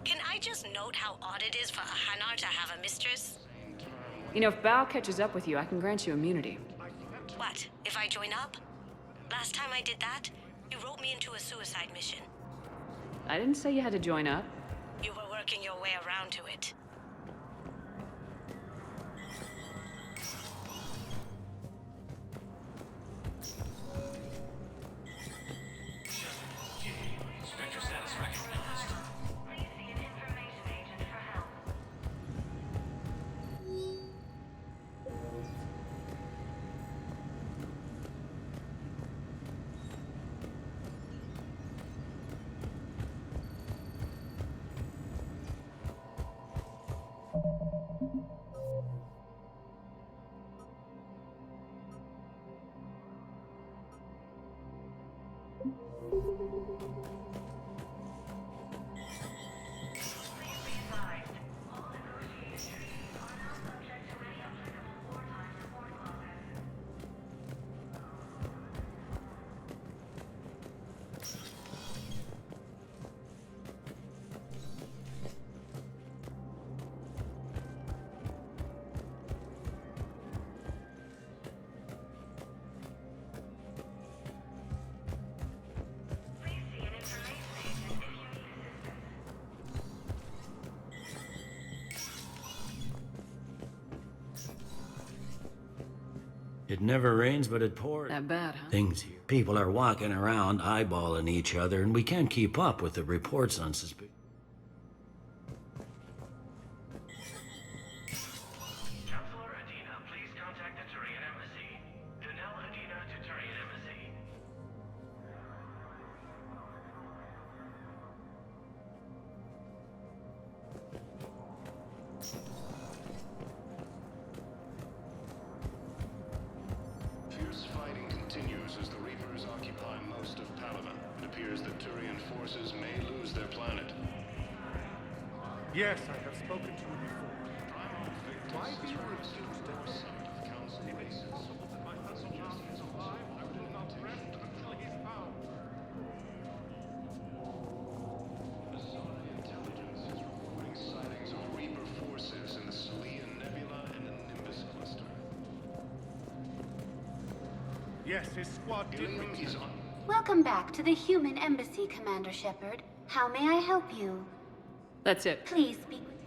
Can I just note how odd it is for a Hanar to have a mistress? You know, if Bao catches up with you, I can grant you immunity. What, if I join up? Last time I did that, you wrote me into a suicide mission. I didn't say you had to join up. You were working your way around to it. Spectre status recognized. Please see an information agent for help. It never rains, but it pours. That bad, huh? Things here. People are walking around, eyeballing each other, and we can't keep up with the reports on suspicion. Counselor Adina, please contact the Turian Embassy. Donnell Adina to Turian Embassy. Fierce fighting continues as the Reapers occupy most of Palaven. It appears that Turian forces may lose their planet. Yes, I have spoken to you before. Why do you refuse to summit of council races? my husband now is alive? I will not rest until he's found. Asari intelligence is reporting sightings of Reaper forces in the Salian Nebula and the Nimbus cluster. Yes, his squad did Ilium is on. Welcome back to the human embassy, Commander Shepard. How may I help you? That's it. Please speak with...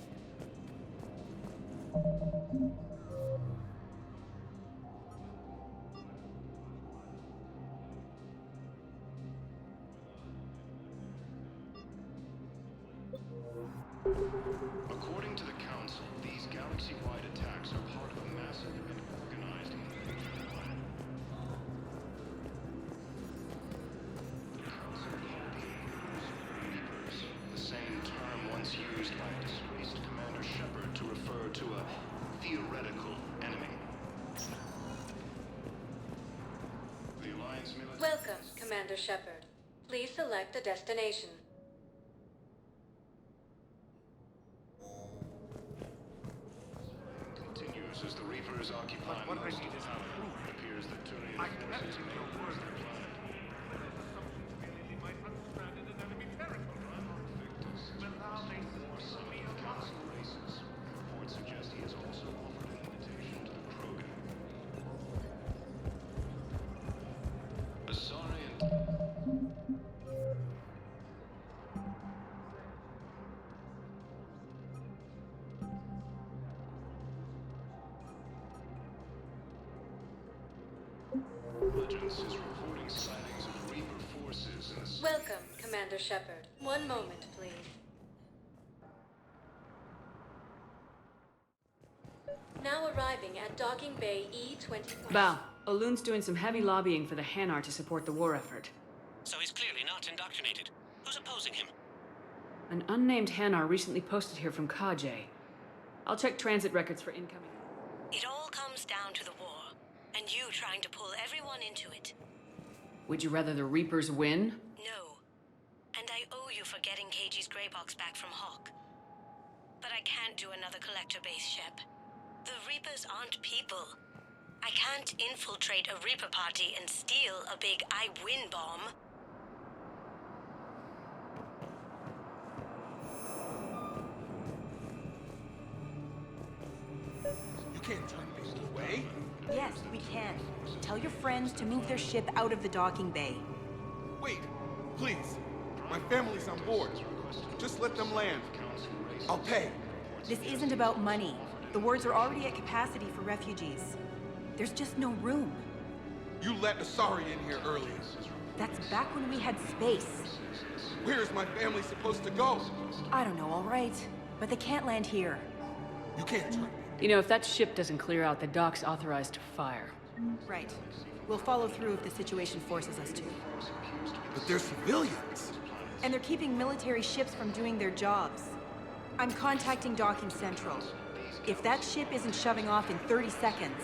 According to the Council, these galaxy-wide attacks are part of a massive and organized movement. The Council Reapers, the same term once used by disgraced Commander Shepard to refer to a theoretical enemy. The Alliance military... Welcome, Commander Shepard. Please select a destination. Continues as the Reapers occupy What I most need of is Palaven. proof. It appears that Turian I forces connect to may your lose word. their planet. But it is something to believe my unstranded in enemy territory. But now they Some see me of alive. council races. Reports suggest he has also offered an invitation to the Krogan. Asari and... Intelligence is reporting sightings of Reaper forces in the... Welcome, Commander Shepard. One moment, please. Now arriving at Docking Bay E-25. Val, Olun's doing some heavy lobbying for the Hanar to support the war effort. So he's clearly not indoctrinated. Who's opposing him? An unnamed Hanar recently posted here from Kajay. I'll check transit records for incoming. It all comes down to the war, and you trying to pull everyone into it. Would you rather the Reapers win? No. And I owe you for getting KG's grey box back from Hawk. But I can't do another collector base, Shep. The Reapers aren't people. I can't infiltrate a Reaper party and steal a big I win bomb. You can't turn me away. Yes, we can. Tell your friends to move their ship out of the docking bay. Wait, please. My family's on board. Just let them land. I'll pay. This isn't about money. The wards are already at capacity for refugees. There's just no room. You let Asari in here earlier. That's back when we had space. Where is my family supposed to go? I don't know, all right. But they can't land here. You can't turn me. You know, if that ship doesn't clear out, the dock's authorized to fire. Right. We'll follow through if the situation forces us to. But they're civilians. And they're keeping military ships from doing their jobs. I'm contacting Docking Central. If that ship isn't shoving off in 30 seconds...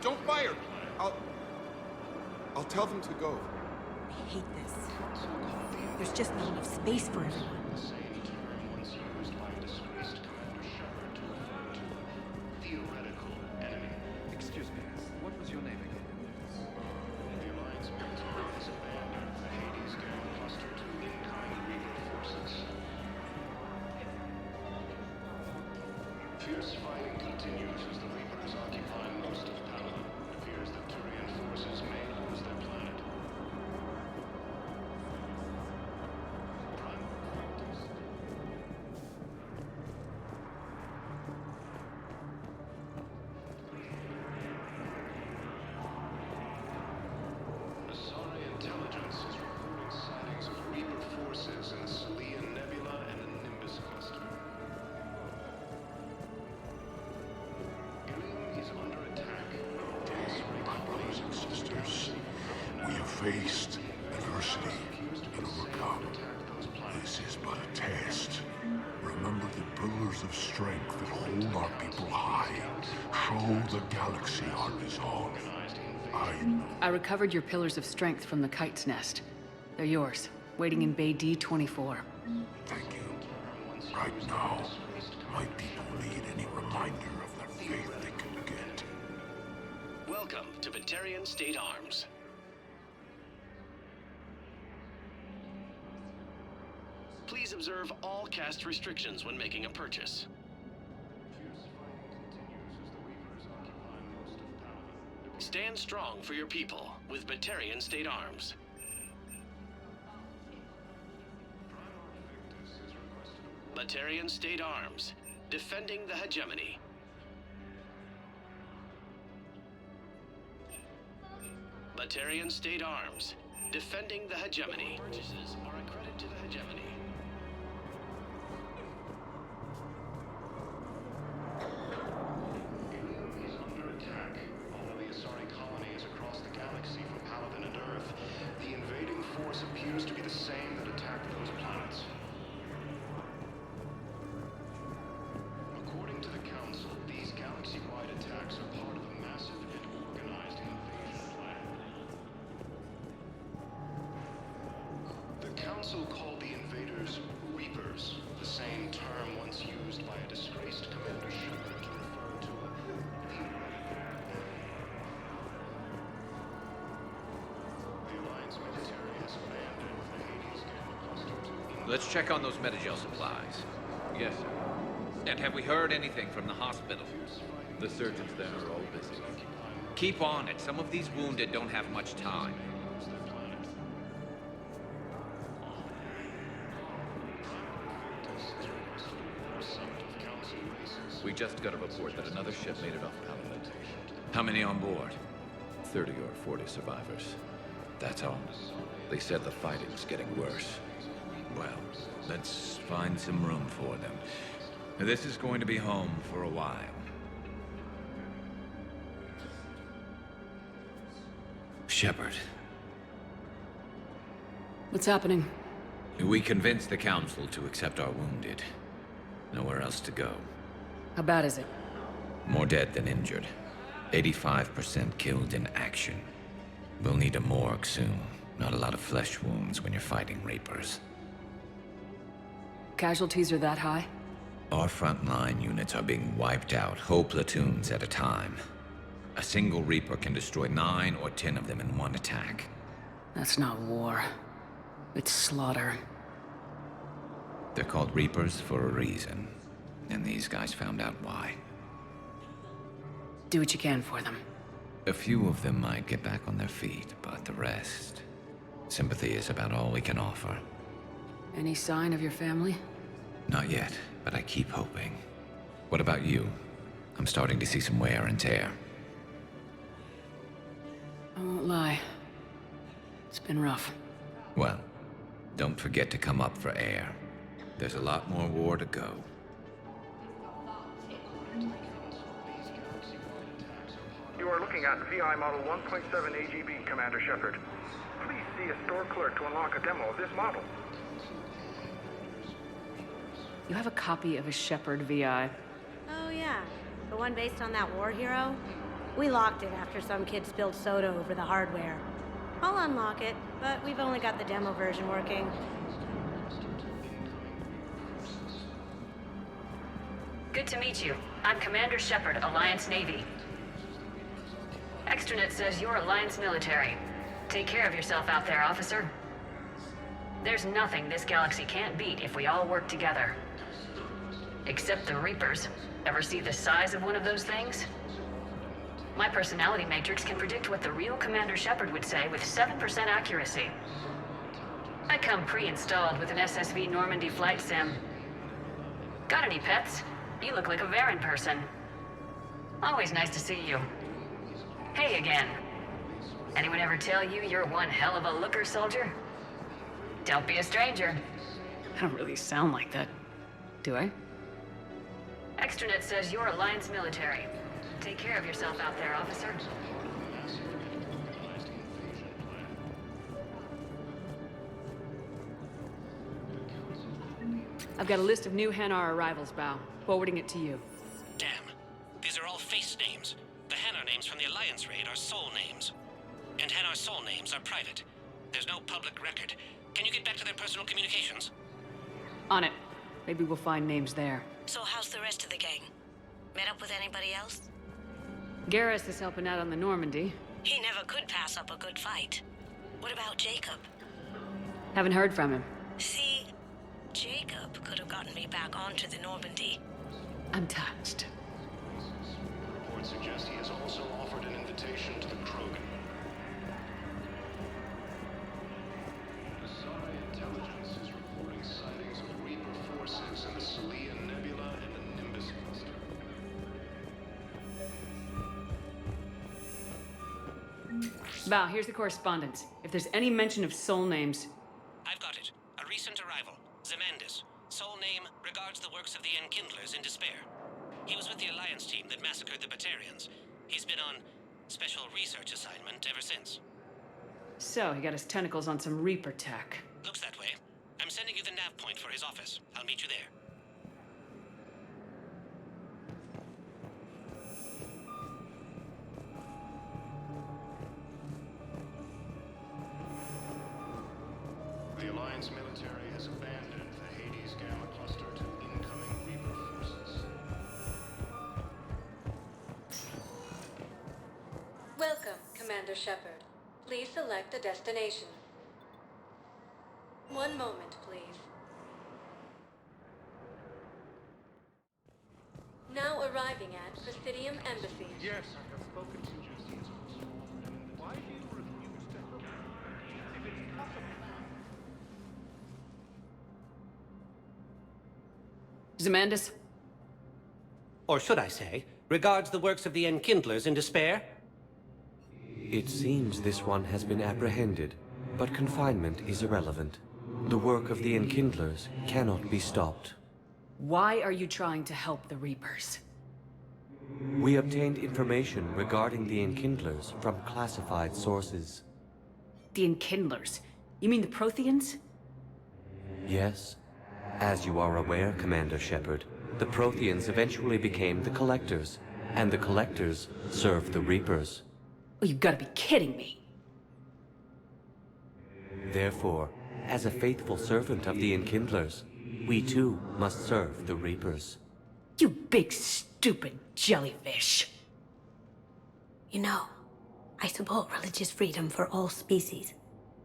Don't fire! I'll tell them to go. hate this. There's just not enough space for everyone. Excuse me, what was your name again? Fierce fighting continues as the Reapers occupy most of Paladin. It appears that Turian forces may lose their planet. Asari intelligence is reporting sightings of Reaper forces in the Salian Nebula and the Nimbus cluster. Is under attack. My brothers and sisters, we have faced adversity and overcome. This is but a test. Remember the pillars of strength that hold our people high. Show the galaxy our resolve. I recovered your pillars of strength from the kite's nest. They're yours, waiting in Bay D-24. Thank you. Right now, my people need any reminder of their faith they can get. Welcome to Batarian State Arms. Please observe all caste restrictions when making a purchase. Stand strong for your people with Batarian State Arms. Batarian State Arms, defending the hegemony. Batarian State Arms, defending the hegemony. Purchases are a credit to the hegemony. Is under attack. Although the Asari colony is across the galaxy from Paladin and Earth, the invading force appears to be the same that attacked those planets. According to the Council, these galaxy-wide attacks are part of a massive and organized invasion plan. The Council called the invaders Reapers, the same term once used by a disgraced Commander Shepard to refer to a The Alliance military has abandoned the Hades Gamma Cluster to Let's check on those Metagel supplies. Yes, sir. And have we heard anything from the hospital? The surgeons there are all busy. Keep on it. Some of these wounded don't have much time. We just got a report that another ship made it off Paladin. How many on board? 30 or 40 survivors. That's all. They said the fighting's getting worse. Well, let's find some room for them. This is going to be home for a while. Shepard. What's happening? We convinced the Council to accept our wounded. Nowhere else to go. How bad is it? More dead than injured. 85% killed in action. We'll need a morgue soon. Not a lot of flesh wounds when you're fighting Reapers. Casualties are that high? Our frontline units are being wiped out, whole platoons at a time. A single Reaper can destroy 9 or 10 of them in one attack. That's not war. It's slaughter. They're called Reapers for a reason. And these guys found out why. Do what you can for them. A few of them might get back on their feet, but the rest... Sympathy is about all we can offer. Any sign of your family? Not yet, but I keep hoping. What about you? I'm starting to see some wear and tear. I won't lie. It's been rough. Well, don't forget to come up for air. There's a lot more war to go. You are looking at VI Model 1.7 AGB, Commander Shepard. Please see a store clerk to unlock a demo of this model. You have a copy of a Shepard VI. Oh yeah, the one based on that war hero? We locked it after some kid spilled soda over the hardware. I'll unlock it, but we've only got the demo version working. Good to meet you. I'm Commander Shepard, Alliance Navy. Extranet says you're Alliance military. Take care of yourself out there, officer. There's nothing this galaxy can't beat if we all work together. Except the Reapers. Ever see the size of one of those things? My personality matrix can predict what the real Commander Shepard would say with 7% accuracy. I come pre-installed with an SSV Normandy flight sim. Got any pets? You look like a Varen person. Always nice to see you. Hey again. Anyone ever tell you you're one hell of a looker, soldier? Don't be a stranger. I don't really sound like that, do I? Extranet says you're Alliance military. Take care of yourself out there, officer. I've got a list of new Hanar arrivals, Bao. Forwarding it to you. Damn. These are all face names. The Hanar names from the Alliance raid are soul names. And Hanar soul names are private. There's no public record. Can you get back to their personal communications? On it. Maybe we'll find names there. So how's the rest of the gang? Met up with anybody else? Garrus is helping out on the Normandy. He never could pass up a good fight. What about Jacob? Haven't heard from him. See, Jacob could have gotten me back onto the Normandy. I'm touched. Reports suggest he has also offered an invitation to the Krogan. Asari intelligence is reporting sightings of Reaper forces in the Celian Nebula and the Nimbus cluster. Bao, here's the correspondence. If there's any mention of soul names... I've got it. A recent arrival. Zemandis. Soul name regards the works of the Enkindlers in despair. He was with the Alliance team that massacred the Batarians. He's been on special research assignment ever since. So, he got his tentacles on some Reaper tech. Looks that way. I'm sending you the nav point for his office. I'll meet you there. The Alliance military has abandoned the Hades Gamma cluster to incoming Reaper forces. Welcome, Commander Shepard. Please select a destination. One moment, please. Now arriving at Presidium Embassy. Yes, I have spoken to you. Why do you refuse to help me? If it's possible. Zemandis? Or should I say, regards the works of the Enkindlers in despair? It seems this one has been apprehended, but confinement is irrelevant. The work of the Enkindlers cannot be stopped. Why are you trying to help the Reapers? We obtained information regarding the Enkindlers from classified sources. The Enkindlers? You mean the Protheans? Yes. As you are aware, Commander Shepard, the Protheans eventually became the Collectors, and the Collectors served the Reapers. Oh, you've got to be kidding me. Therefore, as a faithful servant of the Enkindlers, we too must serve the Reapers. You big stupid jellyfish. You know, I support religious freedom for all species,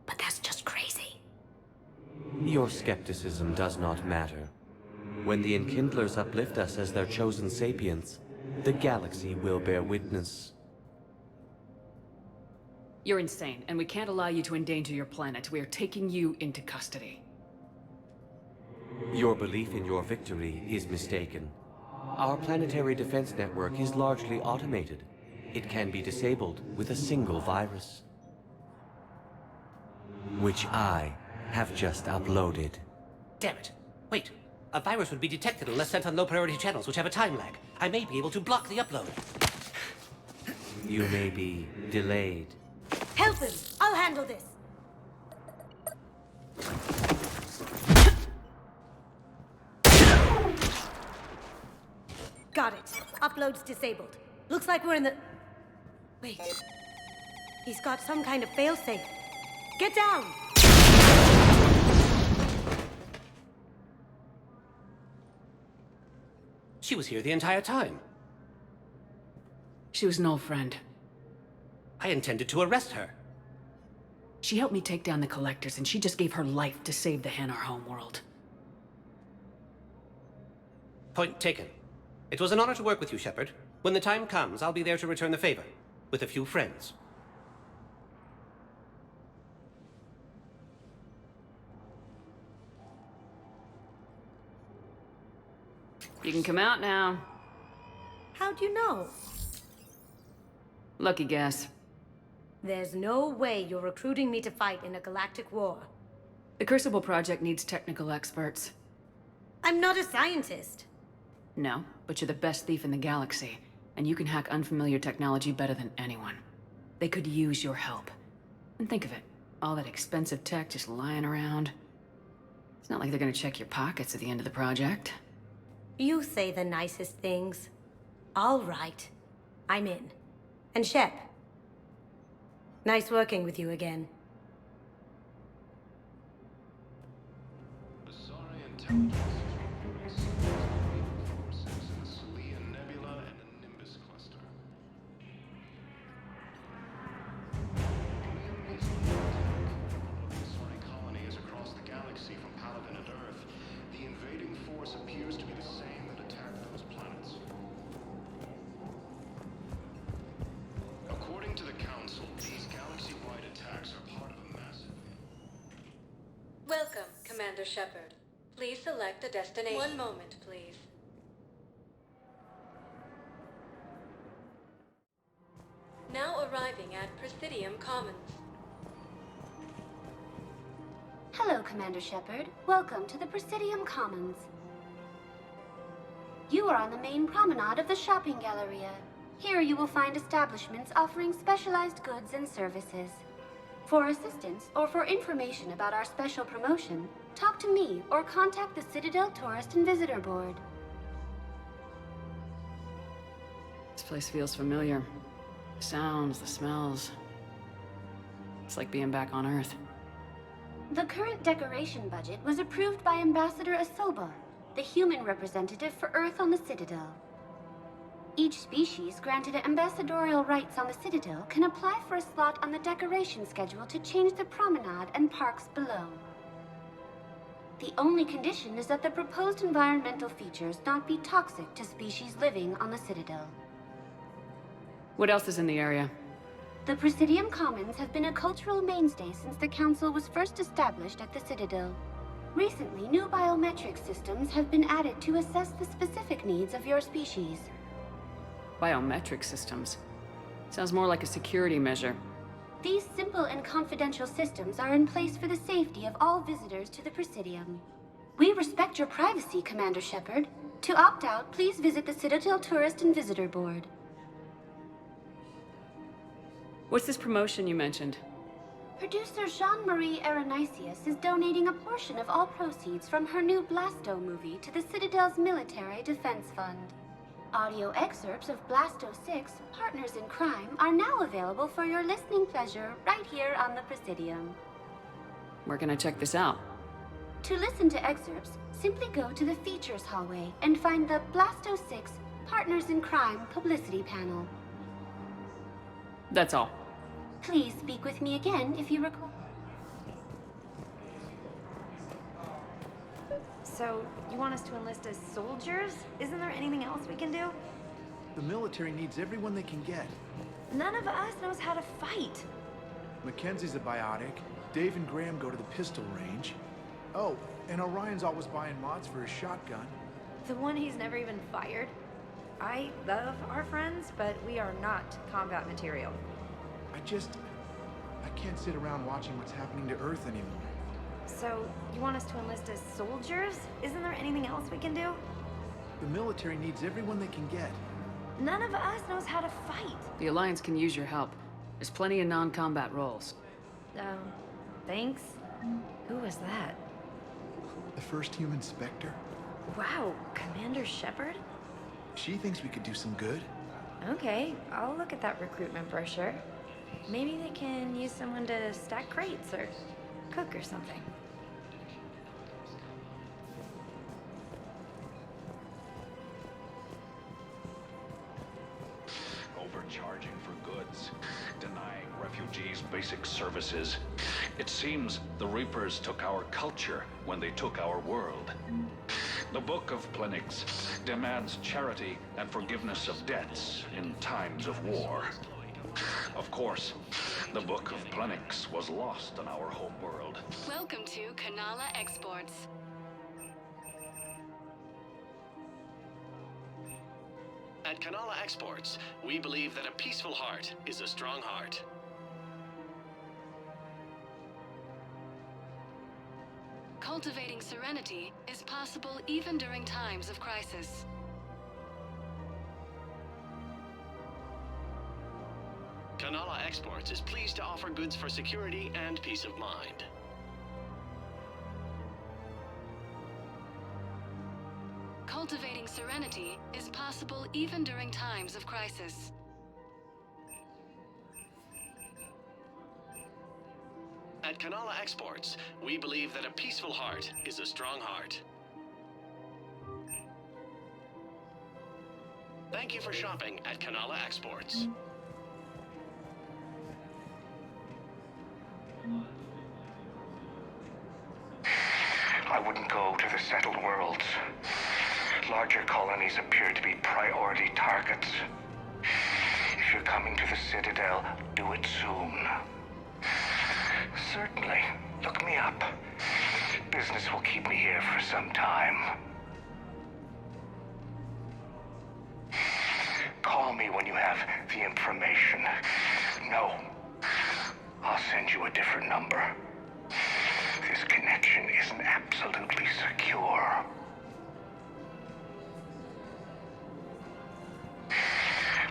but that's just crazy. Your skepticism does not matter. When the Enkindlers uplift us as their chosen sapients, the galaxy will bear witness. You're insane, and we can't allow you to endanger your planet. We are taking you into custody. Your belief in your victory is mistaken. Our planetary defense network is largely automated. It can be disabled with a single virus, which I have just uploaded. Damn it. Wait. A virus would be detected unless sent on low-priority channels, which have a time lag. I may be able to block the upload. You may be delayed. Help him! I'll handle this! Got it. Upload's disabled. Looks like we're in the... Wait. He's got some kind of failsafe. Get down! She was here the entire time. She was an old friend. I intended to arrest her. She helped me take down the Collectors, and she just gave her life to save the Hanar homeworld. Point taken. It was an honor to work with you, Shepard. When the time comes, I'll be there to return the favor. With a few friends. You can come out now. How'd you know? Lucky guess. There's no way you're recruiting me to fight in a galactic war. The Crucible Project needs technical experts. I'm not a scientist. No, but you're the best thief in the galaxy, and you can hack unfamiliar technology better than anyone. They could use your help. And think of it, all that expensive tech just lying around. It's not like they're gonna check your pockets at the end of the project. You say the nicest things. All right. I'm in. And Shep. Nice working with you again. Welcome, Commander Shepard. Please select a destination. One moment, please. Now arriving at Presidium Commons. Hello, Commander Shepard. Welcome to the Presidium Commons. You are on the main promenade of the shopping galleria. Here you will find establishments offering specialized goods and services. For assistance or for information about our special promotion, talk to me or contact the Citadel Tourist and Visitor Board. This place feels familiar. The sounds, the smells. It's like being back on Earth. The current decoration budget was approved by Ambassador Asoba, the human representative for Earth on the Citadel. Each species granted ambassadorial rights on the Citadel can apply for a slot on the decoration schedule to change the promenade and parks below. The only condition is that the proposed environmental features not be toxic to species living on the Citadel. What else is in the area? The Presidium Commons have been a cultural mainstay since the Council was first established at the Citadel. Recently, new biometric systems have been added to assess the specific needs of your species. Biometric systems. Sounds more like a security measure. These simple and confidential systems are in place for the safety of all visitors to the Presidium. We respect your privacy, Commander Shepard. To opt out, please visit the Citadel Tourist and Visitor Board. What's this promotion you mentioned? Producer Jean-Marie Aronisius is donating a portion of all proceeds from her new Blasto movie to the Citadel's Military Defense Fund. Audio excerpts of Blasto 6, Partners in Crime, are now available for your listening pleasure right here on the Presidium. Where can I check this out? To listen to excerpts, simply go to the Features hallway and find the Blasto 6, Partners in Crime publicity panel. That's all. Please speak with me again if you recall. So, you want us to enlist as soldiers? Isn't there anything else we can do? The military needs everyone they can get. None of us knows how to fight. Mackenzie's a biotic. Dave and Graham go to the pistol range. Oh, and Orion's always buying mods for his shotgun. The one he's never even fired? I love our friends, but we are not combat material. I can't sit around watching what's happening to Earth anymore. So, you want us to enlist as soldiers? Isn't there anything else we can do? The military needs everyone they can get. None of us knows how to fight. The Alliance can use your help. There's plenty of non-combat roles. Thanks. Who was that? The first human Spectre. Wow, Commander Shepard? She thinks we could do some good. Okay, I'll look at that recruitment brochure. Maybe they can use someone to stack crates or cook or something. Overcharging for goods, denying refugees basic services. It seems the Reapers took our culture when they took our world. The Book of Plenix demands charity and forgiveness of debts in times of war. Of course, the Book of Plenix was lost on our home world. Welcome to Kanala Exports. At Kanala Exports, we believe that a peaceful heart is a strong heart. Cultivating serenity is possible even during times of crisis. Kanala Exports is pleased to offer goods for security and peace of mind. Cultivating serenity is possible even during times of crisis. At Kanala Exports, we believe that a peaceful heart is a strong heart. Thank you for shopping at Kanala Exports. I wouldn't go to the settled worlds. Larger colonies appear to be priority targets. If you're coming to the Citadel, do it soon. Certainly. Look me up. Business will keep me here for some time. Call me when you have the information. No. I'll send you a different number. This connection isn't absolutely secure.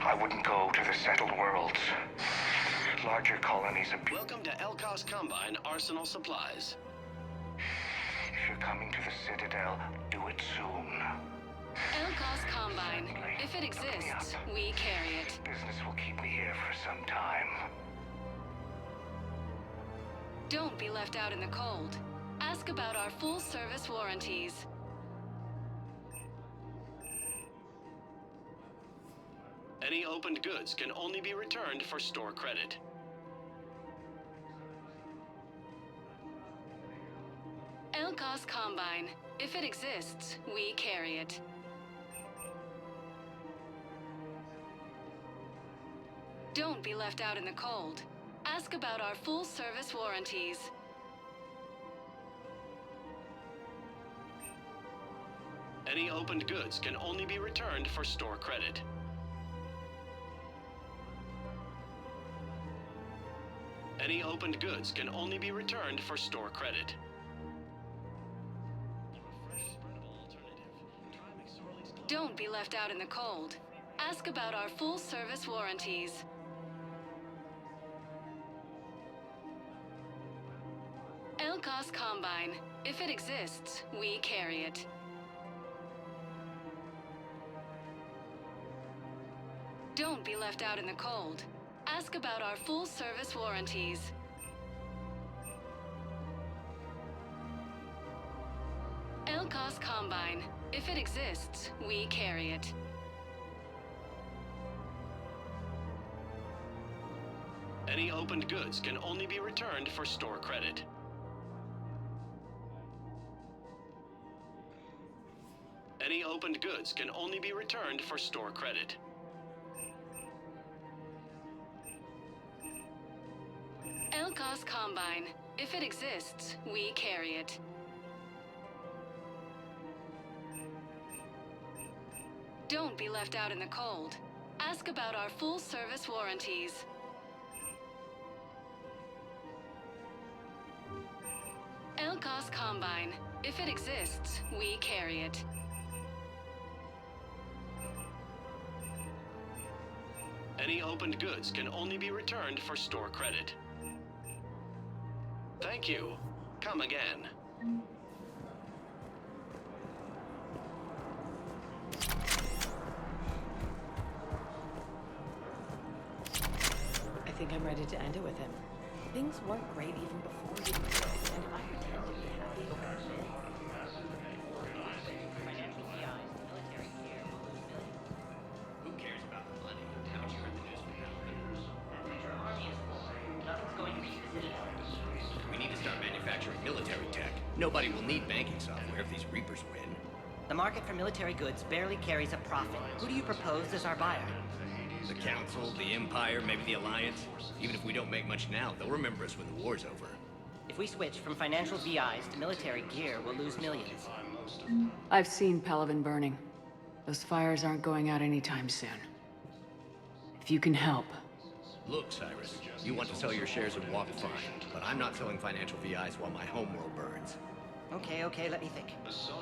I wouldn't go to the settled worlds. Larger colonies appear. Welcome to Elkos Combine Arsenal Supplies. If you're coming to the Citadel, do it soon. Elkos Combine. If it exists, we carry it. Business will keep me here for some time. Don't be left out in the cold. Ask about our full-service warranties. Any opened goods can only be returned for store credit. Elkos Combine. If it exists, we carry it. Don't be left out in the cold. Ask about our full-service warranties. Any opened goods can only be returned for store credit. Any opened goods can only be returned for store credit. Don't be left out in the cold. Ask about our full-service warranties. Elkos Combine. If it exists, we carry it. Don't be left out in the cold. Ask about our full-service warranties. Elkos Combine. If it exists, we carry it. Any opened goods can only be returned for store credit. Any opened goods can only be returned for store credit. Elkos Combine. If it exists, we carry it. Don't be left out in the cold. Ask about our full-service warranties. Elkos Combine. If it exists, we carry it. Any opened goods can only be returned for store credit. Thank you. Come again. I think I'm ready to end it with him. Things weren't great even before we met, and if I pretend to be happy over a bit... Who cares about the money? Haven't you heard the news from Paladin? Our army is full. Nothing's going to reach the Citadel. We need to start manufacturing military tech. Nobody will need banking software if these Reapers win. The market for military goods barely carries a profit. Who do you propose as our buyer? The Council, the Empire, maybe the Alliance. Even if we don't make much now, they'll remember us when the war's over. If we switch from financial VIs to military gear, we'll lose millions. I've seen Palaven burning. Those fires aren't going out anytime soon. If you can help. Look, Cyrus, you want to sell your shares in WAP, fine, but I'm not selling financial VIs while my homeworld burns. Okay, let me think.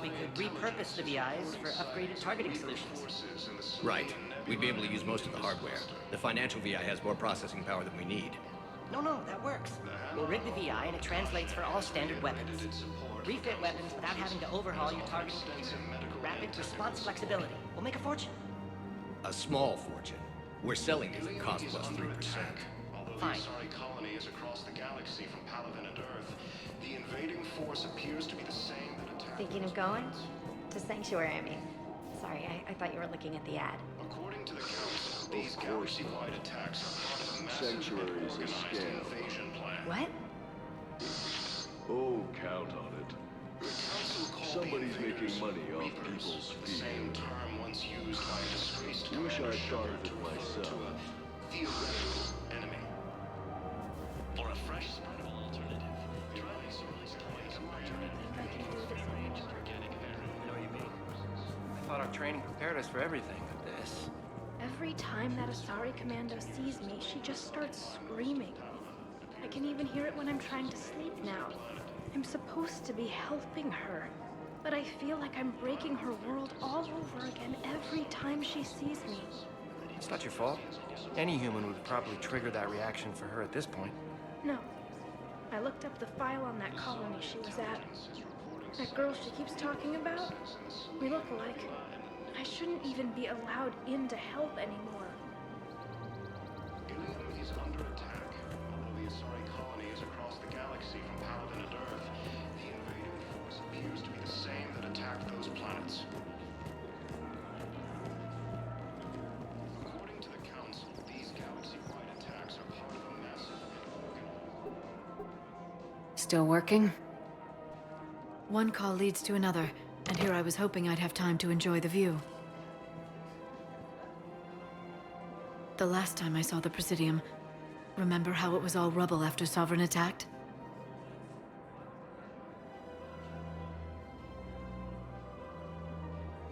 We could repurpose the VIs for upgraded targeting solutions. Right. We'd be able to use most of the hardware. The financial VI has more processing power than we need. No, that works. We'll rig the VI and it translates for all standard weapons. Refit weapons without having to overhaul your targeting computer. Rapid response flexibility. We'll make a fortune. A small fortune. We're selling these at cost plus 3%. Fine. Colony is across the galaxy from Palaven and Earth. The invading force appears to be the same that attacked... Thinking of going? To Sanctuary, I mean. Sorry, I thought you were looking at the ad. According to the Council, these galaxy-wide attacks are part of a massive Sanctuary is a organized scam. invasion plan. What? Oh, count on it. Somebody's making money off people's The feet. same term once used by a disgraced Wish Commander I'd thought Shepard of to it refer to myself. a theoretical enemy. For a fresh, spreadable alternative, try Sorely's toys and margarine. Strange organic variant. I know what you mean. I thought our training prepared us for everything, but this... Every time that Asari Commando sees me, she just starts screaming. I can even hear it when I'm trying to sleep now. I'm supposed to be helping her, but I feel like I'm breaking her world all over again every time she sees me. It's not your fault. Any human would probably trigger that reaction for her at this point. No. I looked up the file on that colony she was at. That girl she keeps talking about? We look alike. I shouldn't even be allowed in to help anymore. Ilium is under attack. Although the Asari colony is across the galaxy from Palaven and Earth, the invading force appears to be the same that attacked those planets. According to the Council, these galaxy-wide attacks are part of a massive Still working? One call leads to another, and here I was hoping I'd have time to enjoy the view. The last time I saw the Presidium, remember how it was all rubble after Sovereign attacked?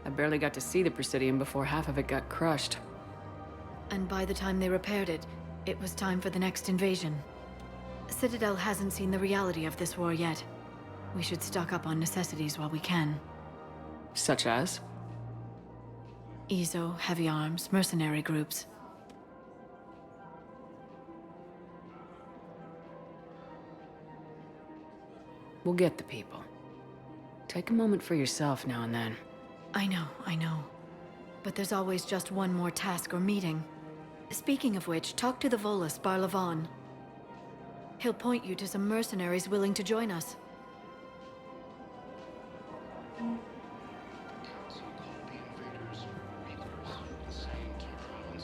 I barely got to see the Presidium before half of it got crushed. And by the time they repaired it, it was time for the next invasion. Citadel hasn't seen the reality of this war yet. We should stock up on necessities while we can. Such as? Ezo, heavy arms, mercenary groups. We'll get the people. Take a moment for yourself now and then. I know. But there's always just one more task or meeting. Speaking of which, talk to the Volus, Barlavon. He'll point you to some mercenaries willing to join us.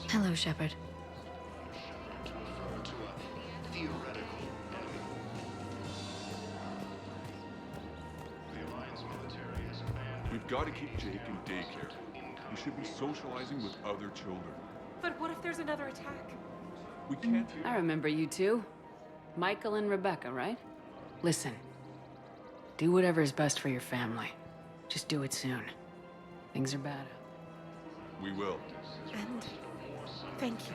Hello, Shepard. We've got to keep Jake in daycare. He should be socializing with other children. But what if there's another attack? We can't... I remember you two. Michael and Rebecca, right? Listen. Do whatever is best for your family. Just do it soon. Things are bad. We will. And thank you.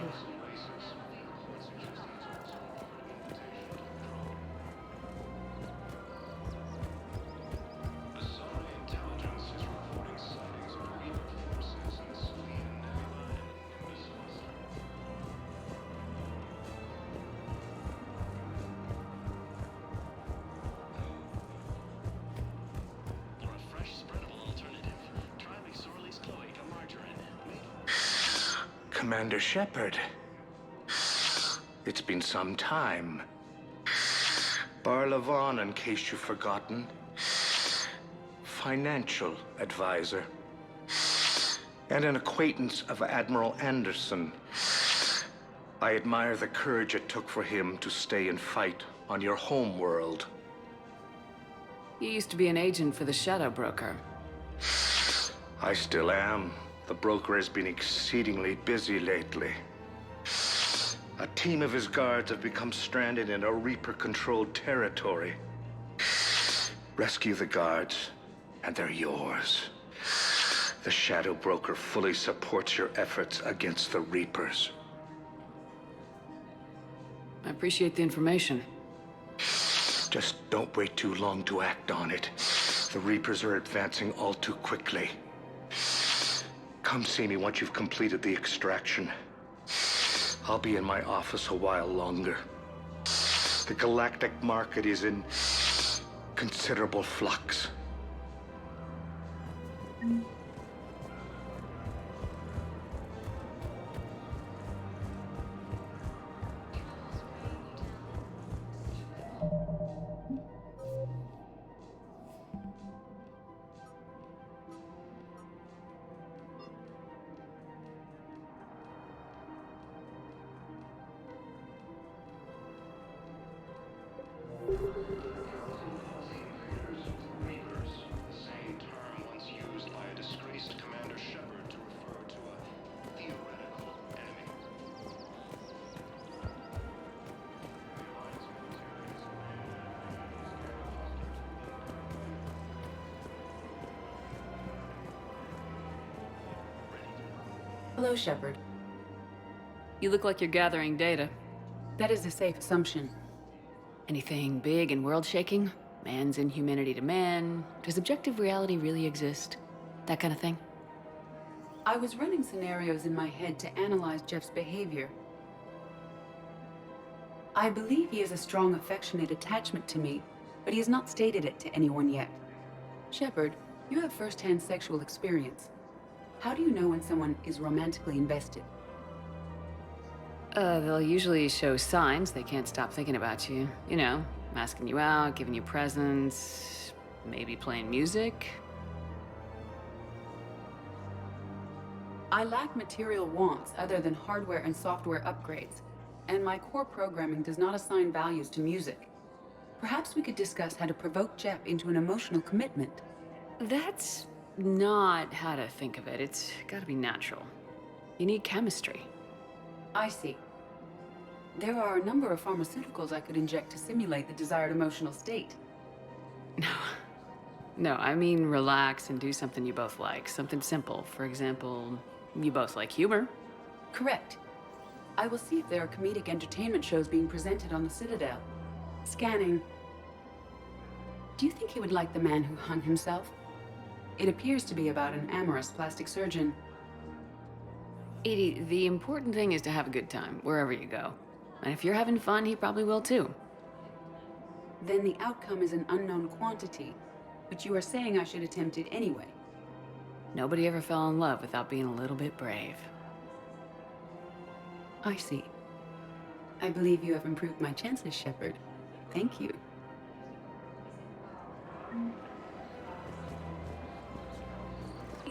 Commander Shepard. It's been some time. Barlavon, in case you've forgotten. Financial advisor. And an acquaintance of Admiral Anderson. I admire the courage it took for him to stay and fight on your home world. You used to be an agent for the Shadow Broker. I still am. The broker has been exceedingly busy lately. A team of his guards have become stranded in a Reaper-controlled territory. Rescue the guards, and they're yours. The Shadow Broker fully supports your efforts against the Reapers. I appreciate the information. Just don't wait too long to act on it. The Reapers are advancing all too quickly. Come see me once you've completed the extraction. I'll be in my office a while longer. The galactic market is in considerable flux. Hello, Shepard. You look like you're gathering data. That is a safe assumption. Anything big and world-shaking? Man's inhumanity to man? Does objective reality really exist? That kind of thing? I was running scenarios in my head to analyze Jeff's behavior. I believe he has a strong affectionate attachment to me, but he has not stated it to anyone yet. Shepard, you have first-hand sexual experience. How do you know when someone is romantically invested? They'll usually show signs they can't stop thinking about you. You know, asking you out, giving you presents, maybe playing music. I lack material wants other than hardware and software upgrades, and my core programming does not assign values to music. Perhaps we could discuss how to provoke Jeff into an emotional commitment. That's not how to think of it. It's gotta be natural. You need chemistry. I see. There are a number of pharmaceuticals I could inject to simulate the desired emotional state. No, I mean relax and do something you both like. Something simple. For example, you both like humor. Correct. I will see if there are comedic entertainment shows being presented on the Citadel. Scanning. Do you think he would like The Man Who Hung Himself? It appears to be about an amorous plastic surgeon. Edie, the important thing is to have a good time, wherever you go. And if you're having fun, he probably will too. Then the outcome is an unknown quantity, but you are saying I should attempt it anyway. Nobody ever fell in love without being a little bit brave. I see. I believe you have improved my chances, Shepard. Thank you.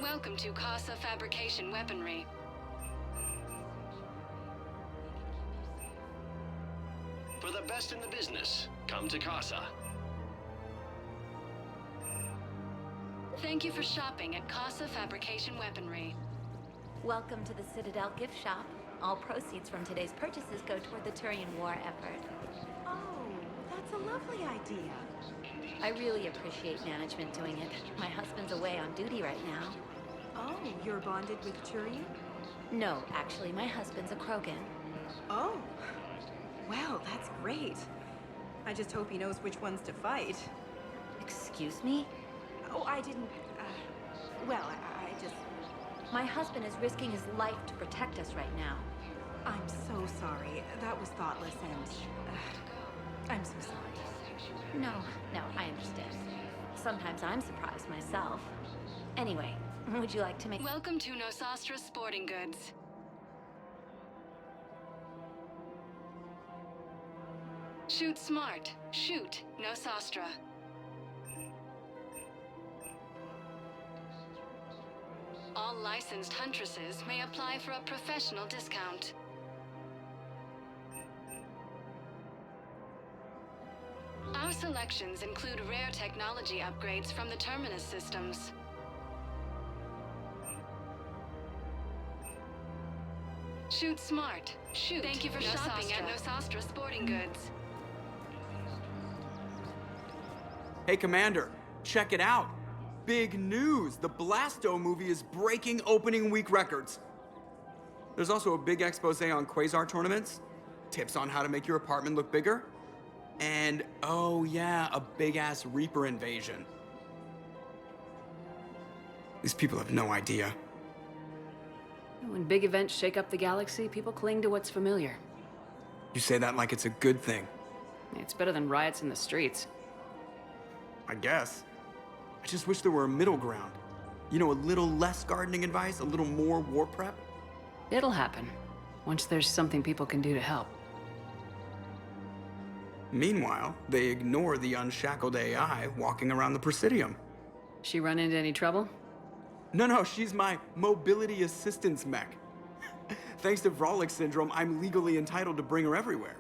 Welcome to Casa Fabrication Weaponry. For the best in the business, come to Casa. Thank you for shopping at Casa Fabrication Weaponry. Welcome to the Citadel gift shop. All proceeds from today's purchases go toward the Turian war effort. Oh, that's a lovely idea. I really appreciate management doing it. My husband's away on duty right now. Oh, you're bonded with Turian? No, actually, my husband's a Krogan. Oh, well, that's great. I just hope he knows which ones to fight. Excuse me? Oh, I didn't, well, I just... My husband is risking his life to protect us right now. I'm so sorry. That was thoughtless and... I'm so sorry. No, I understand. Sometimes I'm surprised myself. Anyway, would you like to make... Welcome to Nosastra Sporting Goods. Shoot smart. Shoot, no sastra. All licensed huntresses may apply for a professional discount. Our selections include rare technology upgrades from the Terminus systems. Shoot smart. Shoot. Thank you for shopping at Nosastra Sporting Goods. Hey, Commander, check it out. Big news! The Blasto movie is breaking opening week records. There's also a big expose on quasar tournaments, tips on how to make your apartment look bigger, and, oh yeah, a big-ass Reaper invasion. These people have no idea. When big events shake up the galaxy, people cling to what's familiar. You say that like it's a good thing. It's better than riots in the streets. I guess. I just wish there were a middle ground. You know, a little less gardening advice, a little more war prep. It'll happen, once there's something people can do to help. Meanwhile, they ignore the unshackled AI walking around the Presidium. She run into any trouble? No, she's my mobility assistance mech. Thanks to Vrolic syndrome, I'm legally entitled to bring her everywhere.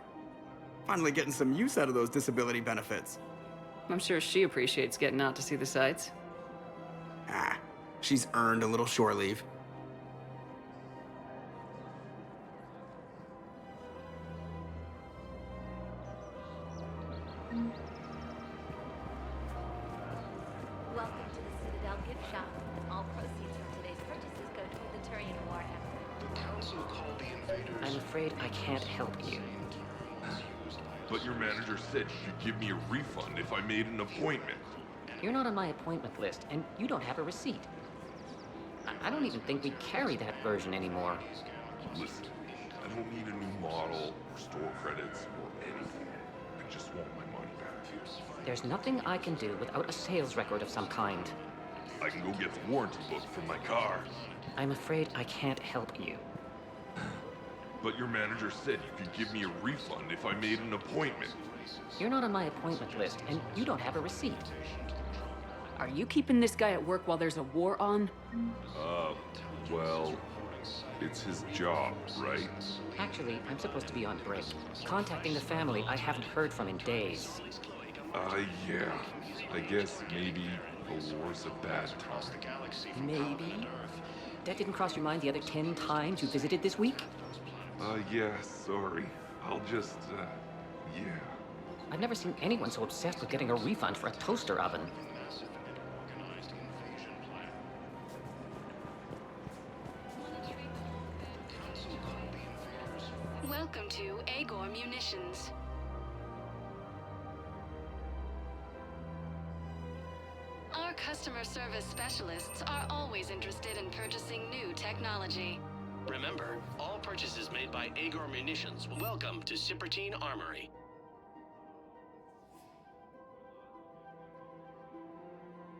Finally getting some use out of those disability benefits. I'm sure she appreciates getting out to see the sights. Ah, she's earned a little shore leave. Welcome to the Citadel gift shop. All proceeds from today's purchases go to the Turian war effort. The Council called the invaders... I'm afraid I can't help you. But your manager said you could give me a refund if I made an appointment. You're not on my appointment list, and you don't have a receipt. I don't even think we carry that version anymore. Listen, I don't need a new model or store credits or anything. I just want my money back. There's nothing I can do without a sales record of some kind. I can go get the warranty book from my car. I'm afraid I can't help you. But your manager said you could give me a refund if I made an appointment. You're not on my appointment list, and you don't have a receipt. Are you keeping this guy at work while there's a war on? Well, it's his job, right? Actually, I'm supposed to be on break. Contacting the family I haven't heard from in days. Yeah. I guess maybe the war's a bad time. Maybe? That didn't cross your mind the other 10 times you visited this week? Yeah, sorry. I'll just, yeah. I've never seen anyone so obsessed with getting a refund for a toaster oven. Welcome to Agor Munitions. Our customer service specialists are always interested in purchasing new technology. Remember, all purchases made by Agor Munitions welcome to Cypertine Armory.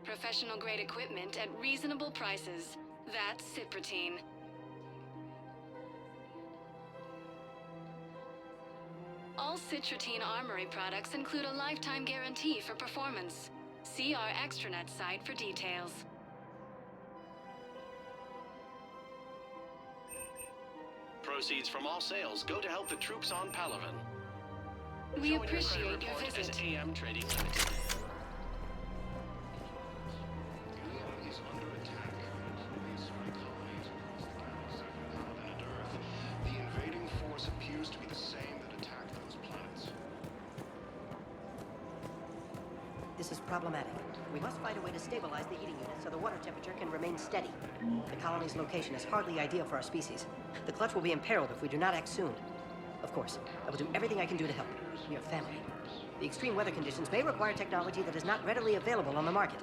Professional-grade equipment at reasonable prices. That's Cypertine. All Cypertine Armory products include a lifetime guarantee for performance. See our extranet site for details. Proceeds from all sales go to help the troops on Palaven. We appreciate your visit. AM Trading Limited. The invading force appears to be the same that attacked those planets. This is problematic. We must find a way to stabilize the heating unit so the water temperature can remain steady. The colony's location is hardly ideal for our species. The clutch will be imperiled if we do not act soon. Of course, I will do everything I can do to help. We are family. The extreme weather conditions may require technology that is not readily available on the market.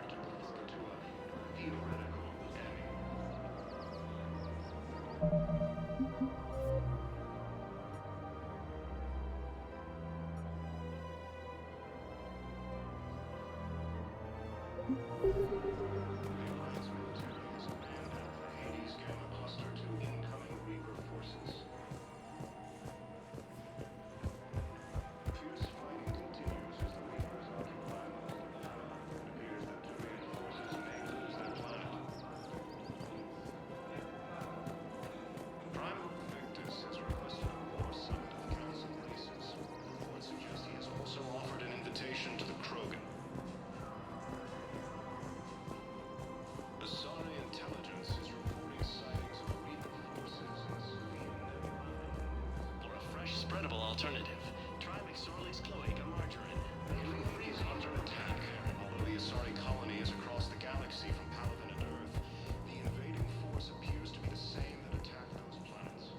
alternative. Try McSorley's cloaca margarine. It is under attack. Although the Asari colony is across the galaxy from Paladin and Earth, the invading force appears to be the same that attacked those planets.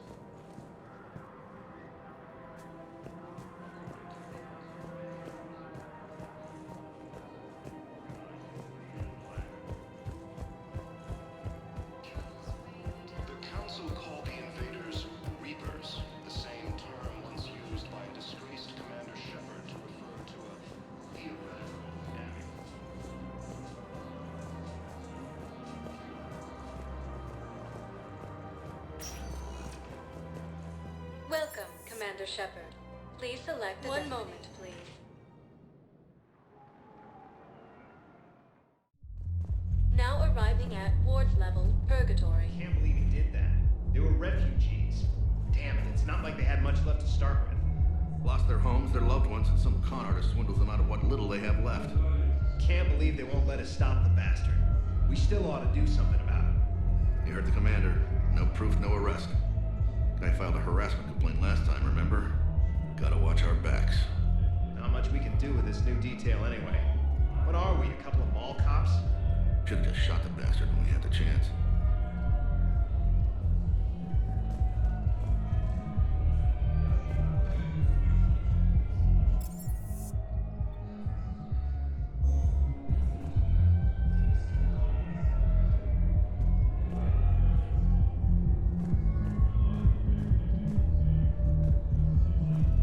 The Council called the invaders Reapers, the same term once used by disgraced Commander Shepard to refer to a theoretical enemy. Welcome, Commander Shepard. Please select a One moment, please. Now arriving at ward level Purgatory. Can't believe he did that. They were refugees. Damn it, it's not like they had much left to start with. Lost their homes, their loved ones, and some con artist swindles them out of what little they have left. Can't believe they won't let us stop the bastard. We still ought to do something about it. You heard the commander. No proof, no arrest. Guy filed a harassment complaint last time, remember? Gotta watch our backs. Not much we can do with this new detail anyway. What are we, a couple of mall cops? Should've just shot the bastard when we had the chance.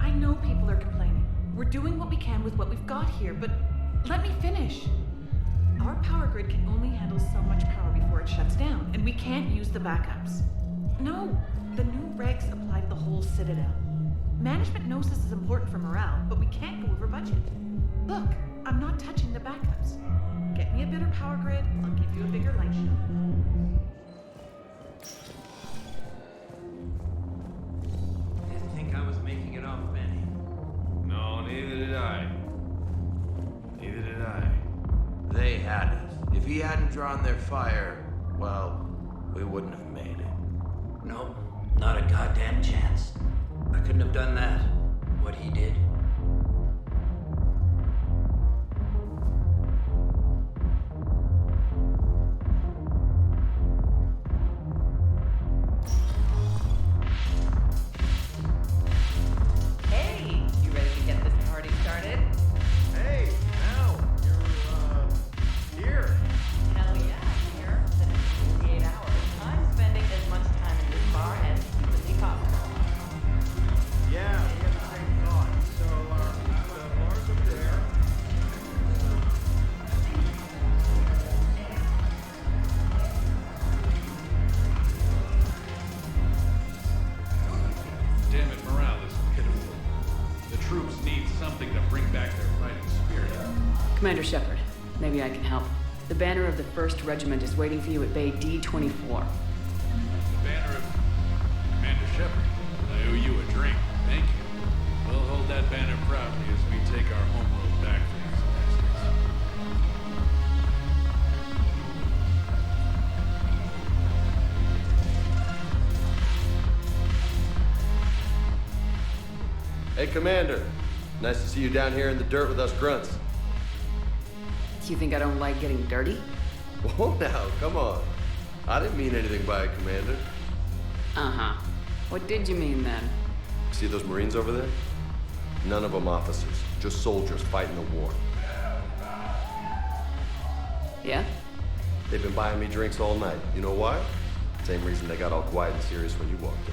I know people are complaining. We're doing what we can with what we've got here, but let me finish. Our power grid can only handle so much power before it shuts down, and we can't use the backups. No, the new regs apply to the whole Citadel. Management knows this is important for morale, but we can't go over budget. Look, I'm not touching the backups. Get me a better power grid, I'll give you a bigger light show. Didn't think I was making it off, Benny. No, neither did I. Neither did I. They had us. If he hadn't drawn their fire, well, we wouldn't have made it. Nope, not a goddamn chance. I couldn't have done that, what he did. Hey, you ready to get this party started? Hey, now, you're, here. Hell yeah, I'm here. The next 48 hours. I'm spending as much time in this bar as humanly possible. Yeah, we have the same thought. So, the bar's up there. Damn it, morale is pitiful. The troops need something to bring back their fighting spirit. Commander Shepard, maybe I can help. The banner of the 1st Regiment is waiting for you at Bay D-24. The banner of Commander Shepard. I owe you a drink. Thank you. We'll hold that banner proudly as we take our homeworld back for these bastards. Hey, Commander. Nice to see you down here in the dirt with us grunts. You think I don't like getting dirty? Whoa, now, come on. I didn't mean anything by it, Commander. Uh-huh. What did you mean then? See those Marines over there? None of them officers, just soldiers fighting the war. Yeah? They've been buying me drinks all night. You know why? Same reason they got all quiet and serious when you walked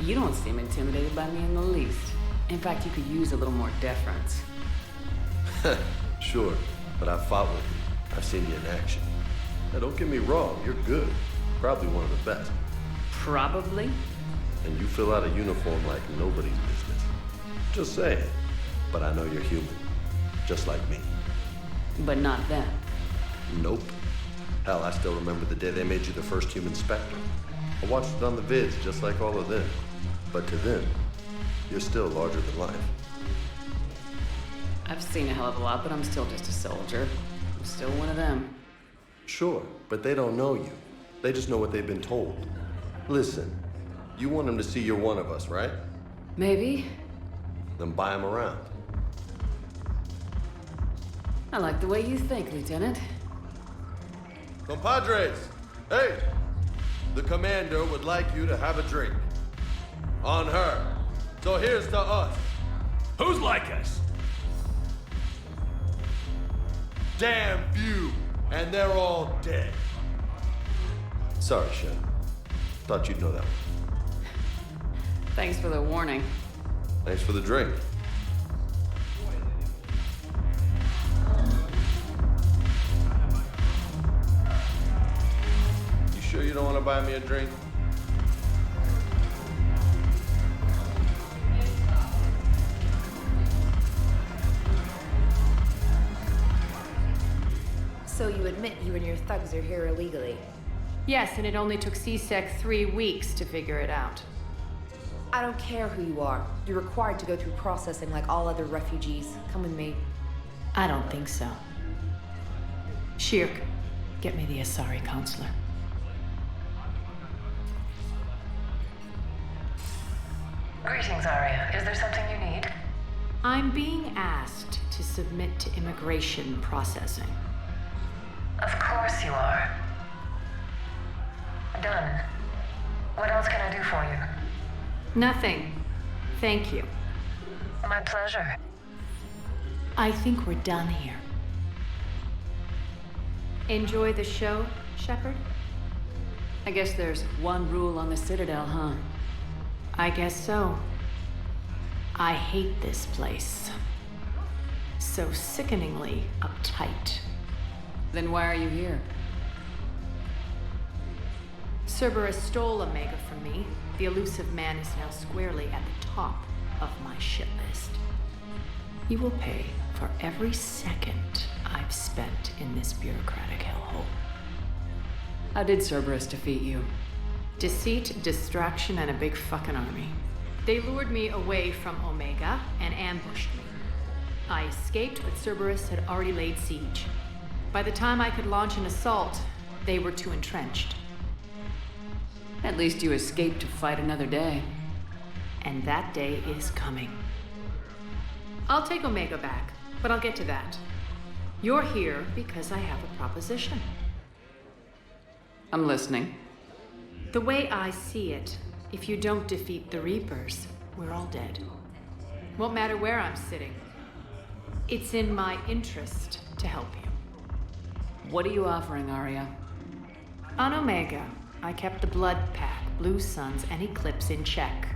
in. You don't seem intimidated by me in the least. In fact, you could use a little more deference. Sure, but I've fought with you. I've seen you in action. Now, don't get me wrong, you're good. Probably one of the best. Probably? And you fill out a uniform like nobody's business. Just saying. But I know you're human. Just like me. But not them. Nope. Hell, I still remember the day they made you the first human Spectre. I watched it on the vids, just like all of them. But to them, you're still larger than life. I've seen a hell of a lot, but I'm still just a soldier. I'm still one of them. Sure, but they don't know you. They just know what they've been told. Listen, you want him to see you're one of us, right? Maybe. Then buy him around. I like the way you think, Lieutenant. Compadres, hey! The commander would like you to have a drink. On her. So here's to us. Who's like us? Damn few, and they're all dead. Sorry, Chef. Thought you'd know that one. Thanks for the warning. Thanks for the drink. You sure you don't want to buy me a drink? So you admit you and your thugs are here illegally? Yes, and it only took CSEC 3 weeks to figure it out. I don't care who you are. You're required to go through processing like all other refugees. Come with me. I don't think so. Shirk, get me the Asari counselor. Greetings, Arya. Is there something you need? I'm being asked to submit to immigration processing. Of course you are. Done. What else can I do for you? Nothing. Thank you. My pleasure. I think we're done here. Enjoy the show, Shepard? I guess there's one rule on the Citadel, huh? I guess so. I hate this place. So sickeningly uptight. Then why are you here? Cerberus stole Omega from me. The elusive man is now squarely at the top of my shit list. He will pay for every second I've spent in this bureaucratic hellhole. How did Cerberus defeat you? Deceit, distraction, and a big fucking army. They lured me away from Omega and ambushed me. I escaped, but Cerberus had already laid siege. By the time I could launch an assault, they were too entrenched. At least you escaped to fight another day. And that day is coming. I'll take Omega back, but I'll get to that. You're here because I have a proposition. I'm listening. The way I see it, if you don't defeat the Reapers, we're all dead. Won't matter where I'm sitting. It's in my interest to help you. What are you offering, Arya? On Omega, I kept the Blood Pack, Blue Suns, and Eclipse in check.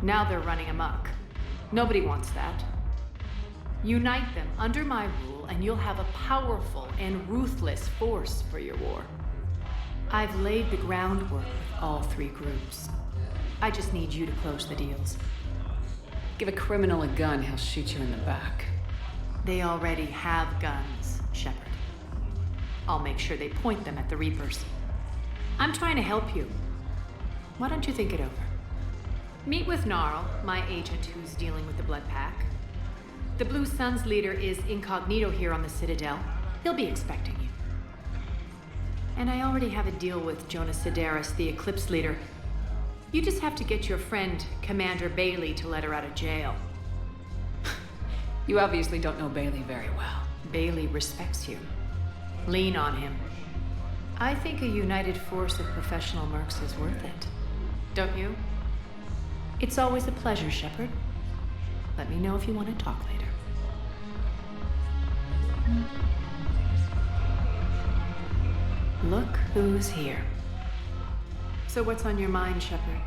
Now they're running amok. Nobody wants that. Unite them under my rule, and you'll have a powerful and ruthless force for your war. I've laid the groundwork with all 3 groups. I just need you to close the deals. Give a criminal a gun, he'll shoot you in the back. They already have guns, Shepard. I'll make sure they point them at the Reapers. I'm trying to help you. Why don't you think it over? Meet with Gnarl, my agent who's dealing with the Blood Pack. The Blue Suns leader is incognito here on the Citadel. He'll be expecting you. And I already have a deal with Jonas Sedaris, the Eclipse leader. You just have to get your friend, Commander Bailey, to let her out of jail. You obviously don't know Bailey very well. Bailey respects you. Lean on him. I think a united force of professional mercs is worth it. Don't you? It's always a pleasure, Shepard. Let me know if you want to talk later. Look who's here. So what's on your mind, Shepard?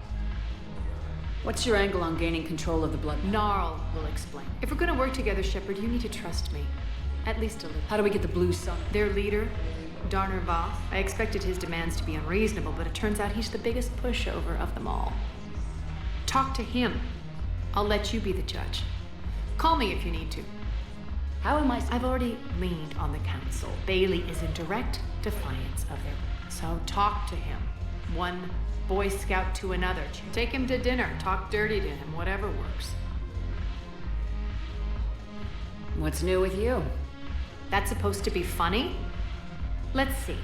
What's your angle on gaining control of the Blood? Gnarl will explain. If we're gonna work together, Shepard, you need to trust me. At least a little. How do we get the Blue Sun? Their leader, Darner Voth. I expected his demands to be unreasonable, but it turns out he's the biggest pushover of them all. Talk to him. I'll let you be the judge. Call me if you need to. How am I? I've already leaned on the council. Bailey is in direct defiance of it. So talk to him. One Boy Scout to another. Take him to dinner. Talk dirty to him. Whatever works. What's new with you? That's supposed to be funny? Let's see.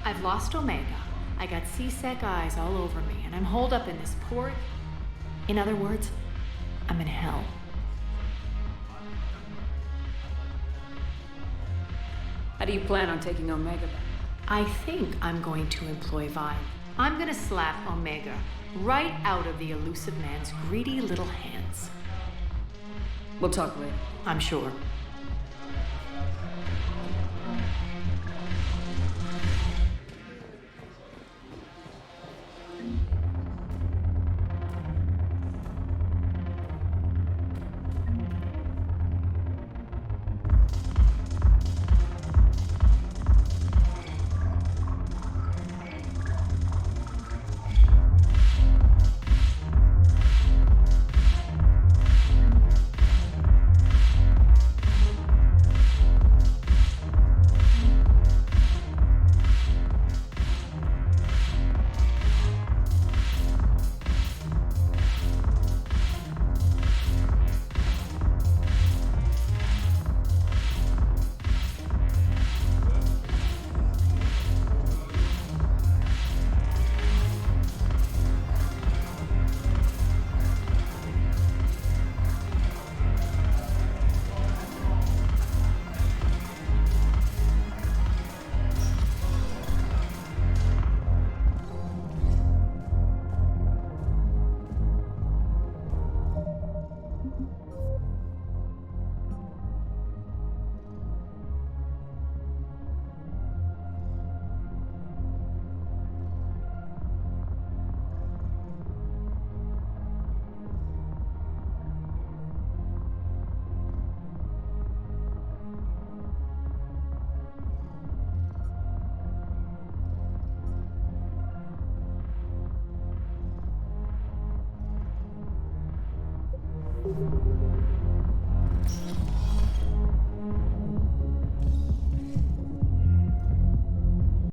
I've lost Omega. I got C-Sec eyes all over me, and I'm holed up in this port. In other words, I'm in hell. How do you plan on taking Omega back? I think I'm going to employ Vine. I'm gonna slap Omega right out of the elusive man's greedy little hands. We'll talk later. I'm sure.